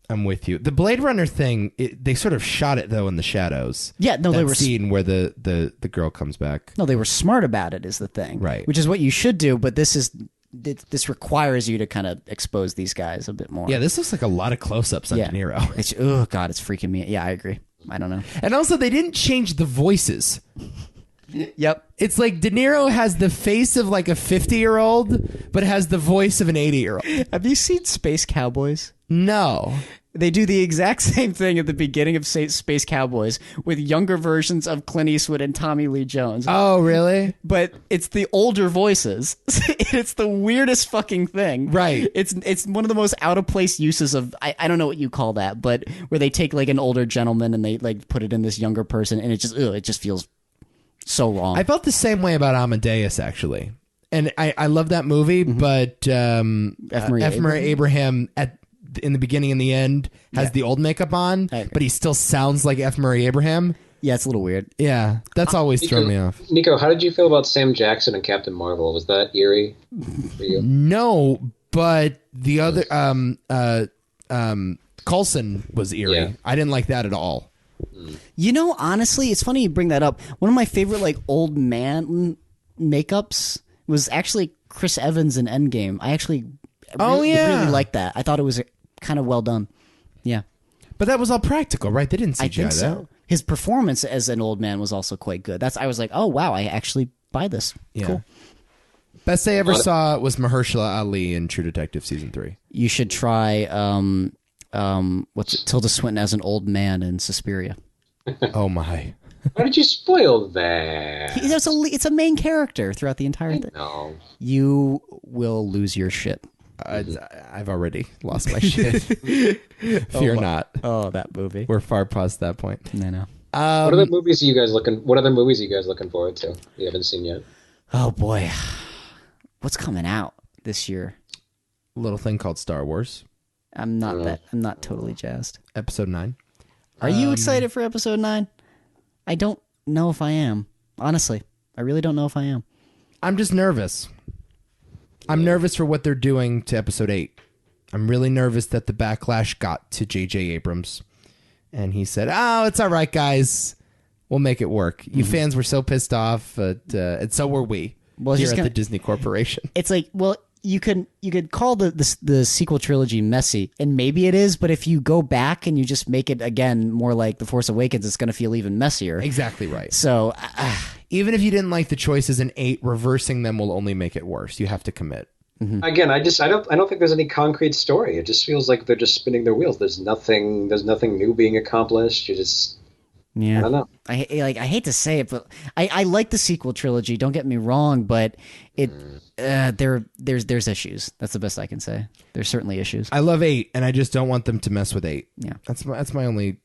I'm with you. The Blade Runner thing, they sort of shot it though in the shadows. Yeah, no, that they were scene where the girl comes back. No, they were smart about it. Is the thing, right? Which is what you should do. But this requires you to kind of expose these guys a bit more. Yeah, this looks like a lot of close-ups on De Niro. Oh God, it's freaking me. Yeah, I agree. I don't know. And also, they didn't change the voices. Yep. It's like De Niro has the face of like a 50-year-old, but has the voice of an 80-year-old. Have you seen Space Cowboys? No. They do the exact same thing at the beginning of Space Cowboys with younger versions of Clint Eastwood and Tommy Lee Jones. Oh, really? But it's the older voices. It's the weirdest fucking thing. Right. It's one of the most out of place uses of, I don't know what you call that, but where they take like an older gentleman and they like put it in this younger person, and it just feels so wrong. I felt the same way about Amadeus, actually. And I love that movie, but F. Murray Abraham in the beginning and the end has the old makeup on, but he still sounds like F. Murray Abraham. Yeah, it's a little weird. Yeah, that's always thrown me off. Nico, how did you feel about Sam Jackson and Captain Marvel? Was that eerie for you? No, but the other Coulson was eerie. Yeah. I didn't like that at all. You know, honestly, it's funny you bring that up. One of my favorite like old man makeups was actually Chris Evans in Endgame. I actually really liked that. I thought it was kind of well done. Yeah. But that was all practical, right? They didn't CGI I think so. His performance as an old man was also quite good. I was like, oh wow, I actually buy this. Yeah. Cool. Best I ever saw was Mahershala Ali in True Detective season 3. You should try Tilda Swinton as an old man in Suspiria. Oh my. Why did you spoil that? It's a main character throughout the entire thing. No. You will lose your shit. I've already lost my shit. Fear not. Oh, that movie. We're far past that point. I know. What other movies are you guys looking forward to? You haven't seen yet. Oh boy, what's coming out this year? A little thing called Star Wars. I'm not totally jazzed. Episode 9. Are you excited for episode 9? I don't know if I am. Honestly, I really don't know if I am. I'm just nervous. I'm nervous for what they're doing to episode 8. I'm really nervous that the backlash got to J.J. Abrams. And he said, oh, it's all right, guys. We'll make it work. You fans were so pissed off, and so were we here at the Disney Corporation. It's like, well, you could call the sequel trilogy messy, and maybe it is, but if you go back and you just make it, again, more like The Force Awakens, it's going to feel even messier. Exactly right. So... even if you didn't like the choices in 8, reversing them will only make it worse. You have to commit. Again, I don't think there's any concrete story. It just feels like they're just spinning their wheels. There's nothing new being accomplished. You just I don't know. I hate to say it, but I like the sequel trilogy. Don't get me wrong, but there's issues. That's the best I can say. There's certainly issues. I love 8, and I just don't want them to mess with 8. Yeah, that's my only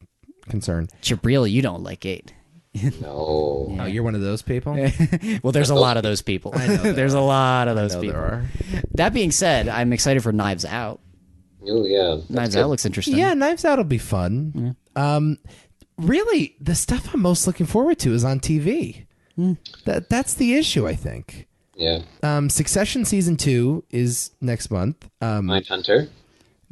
concern. Jibreel, you don't like 8. No. Oh, you're one of those people? Well, there's a lot of those people. I know there's a lot of those people. There are. That being said, I'm excited for Knives Out. Oh yeah, Knives Out looks interesting. Yeah, Knives Out will be fun. Really, the stuff I'm most looking forward to is on TV. That's the issue, I think. Yeah. Succession season 2 is next month. Mindhunter.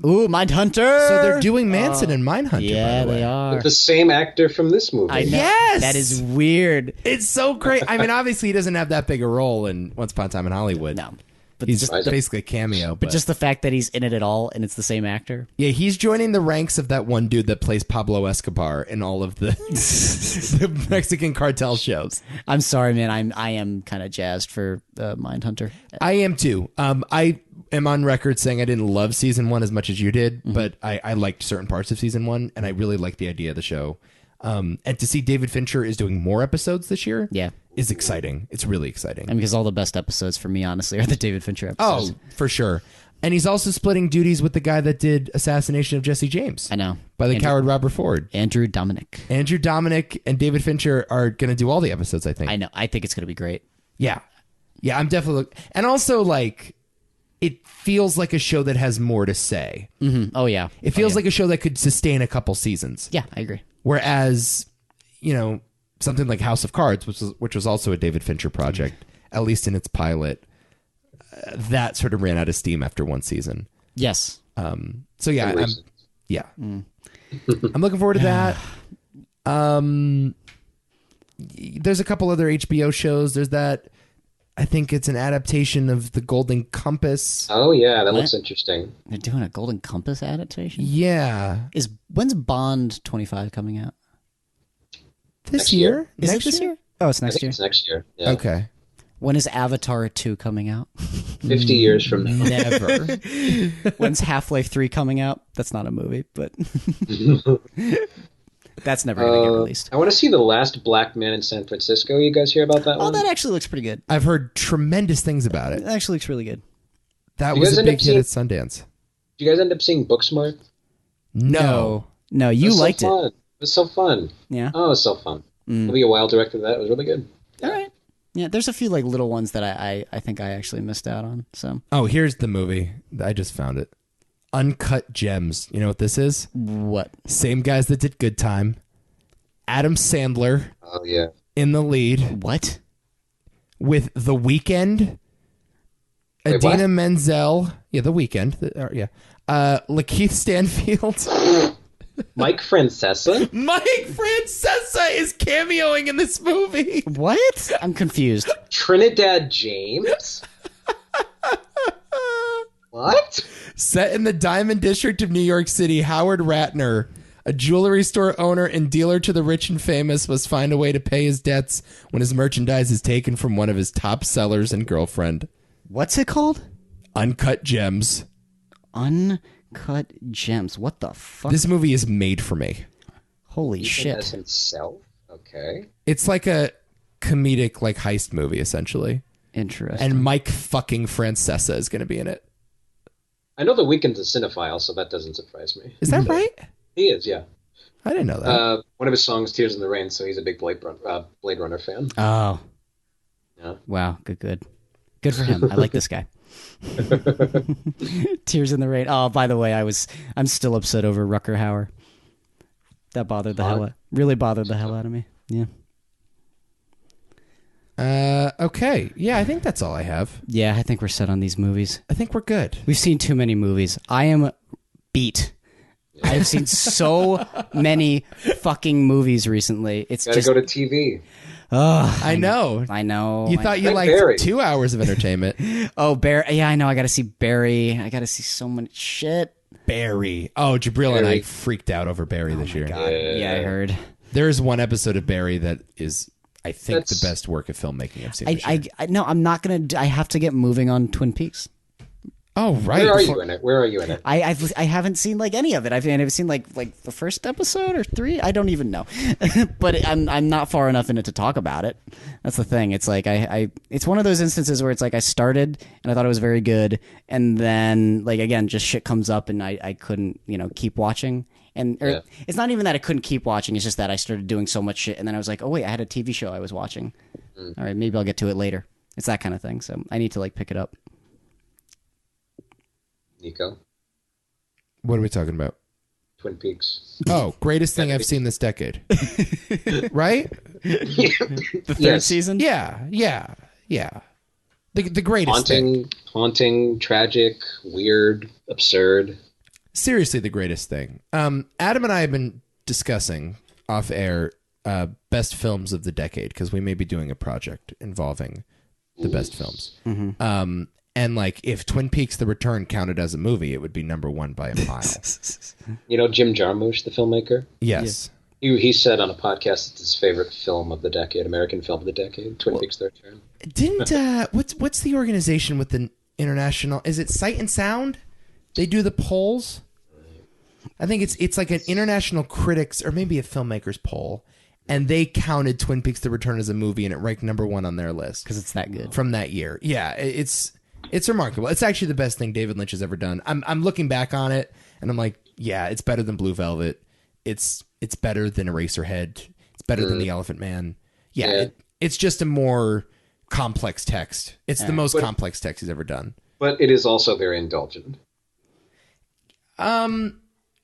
Ooh, Mindhunter! So they're doing Manson and Mindhunter. Yeah, by the way. they are. With the same actor from this movie. I know. Yes! That is weird. It's so great. I mean, obviously, he doesn't have that big a role in Once Upon a Time in Hollywood. No. But He's just, just basically a cameo. but just the fact that he's in it at all and it's the same actor. yeah, he's joining the ranks of that one dude that plays Pablo Escobar in all of the, the Mexican cartel shows. I'm sorry, man. I am kind of jazzed for Mindhunter. I am too. I am on record saying I didn't love season 1 as much as you did, but I liked certain parts of season 1, and I really liked the idea of the show. And to see David Fincher is doing more episodes this year, is exciting. It's really exciting. I mean, because all the best episodes for me, honestly, are the David Fincher episodes. Oh, for sure. And he's also splitting duties with the guy that did Assassination of Jesse James. I know. By the coward Robert Ford. Andrew Dominic And David Fincher are going to do all the episodes, I think. I know. I think it's going to be great. Yeah. Yeah, I'm definitely... And also, like, it feels like a show that has more to say. Mm-hmm. Oh, yeah. It feels like a show that could sustain a couple seasons. Yeah, I agree. Whereas, something like House of Cards, which was also a David Fincher project, at least in its pilot, that sort of ran out of steam after one season. Yes. So yeah, I'm looking forward to that. There's a couple other HBO shows. There's that. I think it's an adaptation of The Golden Compass. Oh yeah, that looks interesting. They're doing a Golden Compass adaptation? Yeah. When's Bond 25 coming out? This year? Is it this year? Oh, it's next year. It's next year. Yeah. Okay. When is Avatar 2 coming out? 50 years from now. Never. When's Half-Life 3 coming out? That's not a movie, but that's never going to get released. I want to see The Last Black Man in San Francisco. You guys hear about that one? Oh, that actually looks pretty good. I've heard tremendous things about it. It actually looks really good. That was a big hit at Sundance. Did you guys end up seeing Booksmart? No, you liked it. It was so fun. Yeah. Oh, it was so fun. Maybe a Wild directed that. It was really good. All right. Yeah, there's a few like little ones that I think I actually missed out on. So. Oh, here's the movie. I just found it. Uncut Gems. You know what this is? What? Same guys that did Good Time. Adam Sandler. Oh yeah. In the lead. What? With The Weeknd. Wait, Idina what? Menzel. Yeah, The Weeknd. Yeah. Lakeith Stanfield. Mike Francesa? Mike Francesa is cameoing in this movie. What? I'm confused. Trinidad James? What? Set in the Diamond District of New York City, Howard Ratner, a jewelry store owner and dealer to the rich and famous, must find a way to pay his debts when his merchandise is taken from one of his top sellers and girlfriend. What's it called? Uncut Gems. Uncut Gems. What the fuck? This movie is made for me. Holy shit. As himself? Okay. It's like a comedic, like, heist movie, essentially. Interesting. And Mike fucking Francesa is going to be in it. I know The Weeknd's a cinephile, so that doesn't surprise me. Is that right? He is, yeah. I didn't know that. One of his songs, "Tears in the Rain," so he's a big Blade Runner fan. Oh. Yeah. Wow. Good for him. I like this guy. Tears in the Rain. Oh, by the way, I'm still upset over Rucker Hauer. That really bothered the hell out of me. Yeah. Okay. Yeah, I think that's all I have. Yeah, I think we're set on these movies. I think we're good. We've seen too many movies. I am beat. I have seen so many fucking movies recently. It's Gotta go to TV. Oh, I know. You thought you liked Barry. 2 hours of entertainment. Oh, Barry. Yeah, I know. I got to see Barry. I got to see so much shit. Barry. Oh, Jibreel and I Barry. freaked out over Barry this year. God. Yeah, I heard. There is one episode of Barry that is, I think, the best work of filmmaking I've seen this year. No, I'm not gonna. I have to get moving on Twin Peaks. Oh, right. Where are you in it? Where are you in it? I haven't seen like any of it. I've seen like the first episode or 3. I don't even know, but I'm not far enough in it to talk about it. That's the thing. It's like it's one of those instances where it's like I started and I thought it was very good, and then like again just shit comes up and I couldn't keep watching. And it's not even that I couldn't keep watching. It's just that I started doing so much shit, and then I was like, oh wait, I had a TV show I was watching. All right, maybe I'll get to it later. It's that kind of thing. So I need to like pick it up. Nico, What are we talking about? Twin Peaks. Oh, greatest thing I've seen this decade. Right? The third season? Yeah. The greatest thing. Haunting, tragic, weird, absurd. Seriously, the greatest thing. Adam and I have been discussing off air best films of the decade because we may be doing a project involving the best films. Mm-hmm. And like, if Twin Peaks: The Return counted as a movie, it would be number one by a mile. You know Jim Jarmusch, the filmmaker? Yes. He said on a podcast it's his favorite film of the decade, American film of the decade, Twin Peaks: The Return. Didn't what's the organization with the international? Is it Sight and Sound? They do the polls. I think it's like an international critics or maybe a filmmakers poll, and they counted Twin Peaks: The Return as a movie, and it ranked number one on their list Because it's that good. from that year. Yeah, it's remarkable. It's actually the best thing David Lynch has ever done. I'm looking back on it, and I'm like, yeah, it's better than Blue Velvet. It's better than Eraserhead. It's better than The Elephant Man. Yeah. It's just a more complex text. It's the most complex text he's ever done. But it is also very indulgent.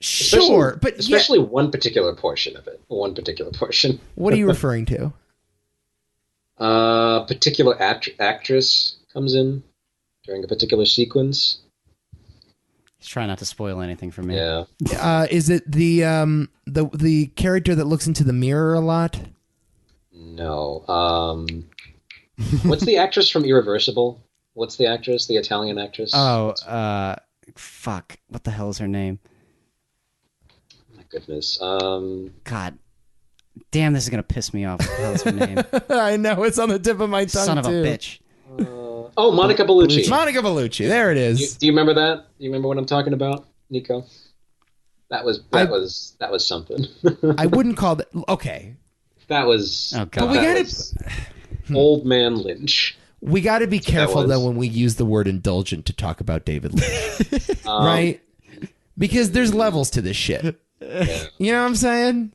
Sure, but especially one particular portion of it. One particular portion. What are you referring to? A particular actress comes in during a particular sequence. He's trying not to spoil anything for me. Yeah. Is it the character that looks into the mirror a lot? No. What's the actress from Irreversible? What's the actress? The Italian actress? Oh, fuck. What the hell is her name? My goodness. God. Damn, this is going to piss me off. What the hell is her name? I know, it's on the tip of my tongue, Son of too. a bitch. Monica Bellucci. Monica Bellucci. There it is. Do you remember that? Do you remember what I'm talking about, Nico? That was something. I wouldn't call that... Okay. That was... Oh, God. But we gotta... Old man Lynch. We got to be careful, was. though, when we use the word indulgent to talk about David Lynch. Right? Because there's levels to this shit. Yeah. You know what I'm saying?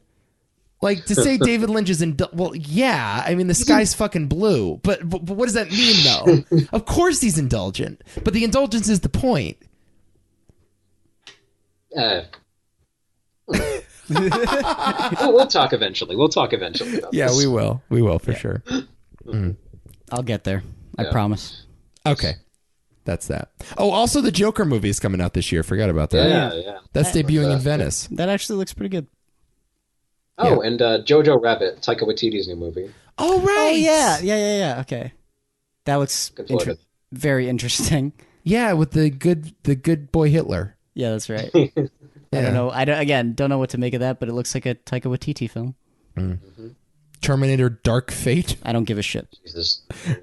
Like, to say David Lynch is well, yeah, I mean, the sky's fucking blue. But what does that mean, though? Of course he's indulgent. But the indulgence is the point. We'll talk eventually. About Yeah, this. we will. We will, for sure. I'll get there. I promise. Okay. That's that. Oh, also the Joker movie is coming out this year. Forgot about that. Yeah. That's debuting in Venice. That actually looks pretty good. Oh, and Jojo Rabbit, Taika Waititi's new movie. Oh, right. Oh, yeah. Okay. That looks very interesting. Yeah, with the good boy Hitler. Yeah, that's right. Yeah. I don't know. Don't know what to make of that, but it looks like a Taika Waititi film. Terminator Dark Fate. I don't give a shit. Jesus,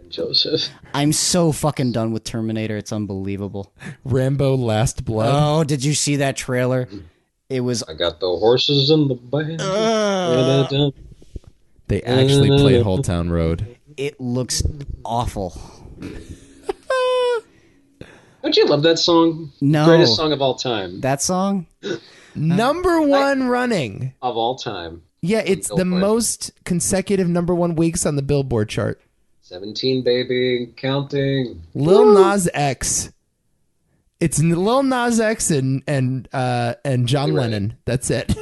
Joseph. I'm so fucking done with Terminator. It's unbelievable. Rambo Last Blood. Oh, did you see that trailer? It was... I got the horses in the band. They actually played Whole Town Road. It looks awful. Don't you love that song? No. Greatest song of all time. That song? Number one running. Of all time. Yeah, it's the most consecutive number one weeks on the Billboard chart. 17, baby, counting. Lil Nas X. It's Lil Nas X and John Lennon. That's it.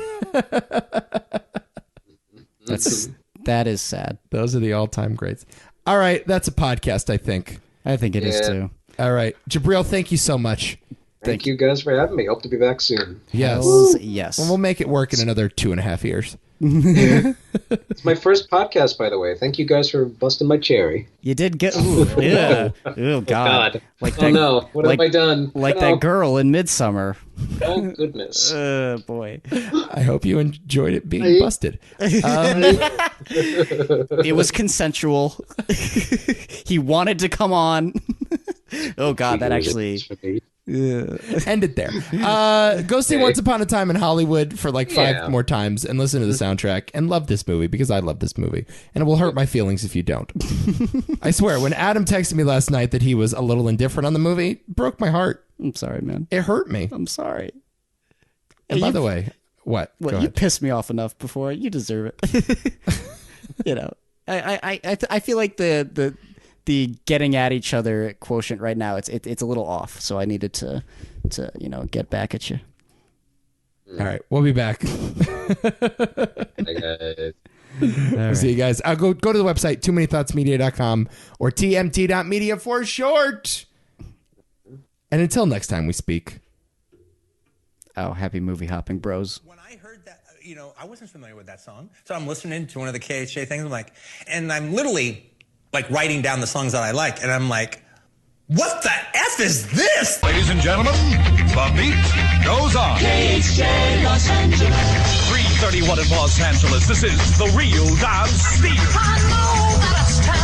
That is sad. Those are the all-time greats. All right, that's a podcast, I think. I think it is too. All right, Jibreel, thank you so much. Thank you guys for having me. Hope to be back soon. Yes. Yes. Well, we'll make it work in another 2.5 years. It's my first podcast, by the way. Thank you guys for busting my cherry. You did get. Ooh, yeah. Oh God. Like that, no. What have I done? Like that girl in Midsummer. Oh goodness. Boy. I hope you enjoyed it being busted. It was consensual. He wanted to come on. Oh God, that actually. End it there. Go see Once Upon a Time in Hollywood for like 5 more times and listen to the soundtrack and love this movie because I love this movie and it will hurt my feelings if you don't. I swear, when Adam texted me last night that he was a little indifferent on the movie, it broke my heart. I'm sorry, man. It hurt me. I'm sorry. And by the way, what? Well, you pissed me off enough before. You deserve it. You know, I feel like the getting at each other quotient right now, it's a little off. So I needed to get back at you. All right, we'll be back. We'll see you guys. I'll go to the website, toomanythoughtsmedia.com or tmt.media for short. And until next time we speak. Oh, happy movie hopping, bros. When I heard that, I wasn't familiar with that song. So I'm listening to one of the KHJ things. And I'm literally like writing down the songs that I like. And I'm like, what the F is this? Ladies and gentlemen, the beat goes on. KHJ Los Angeles. 331 in Los Angeles. This is the real Dance Steve. I know that it's time.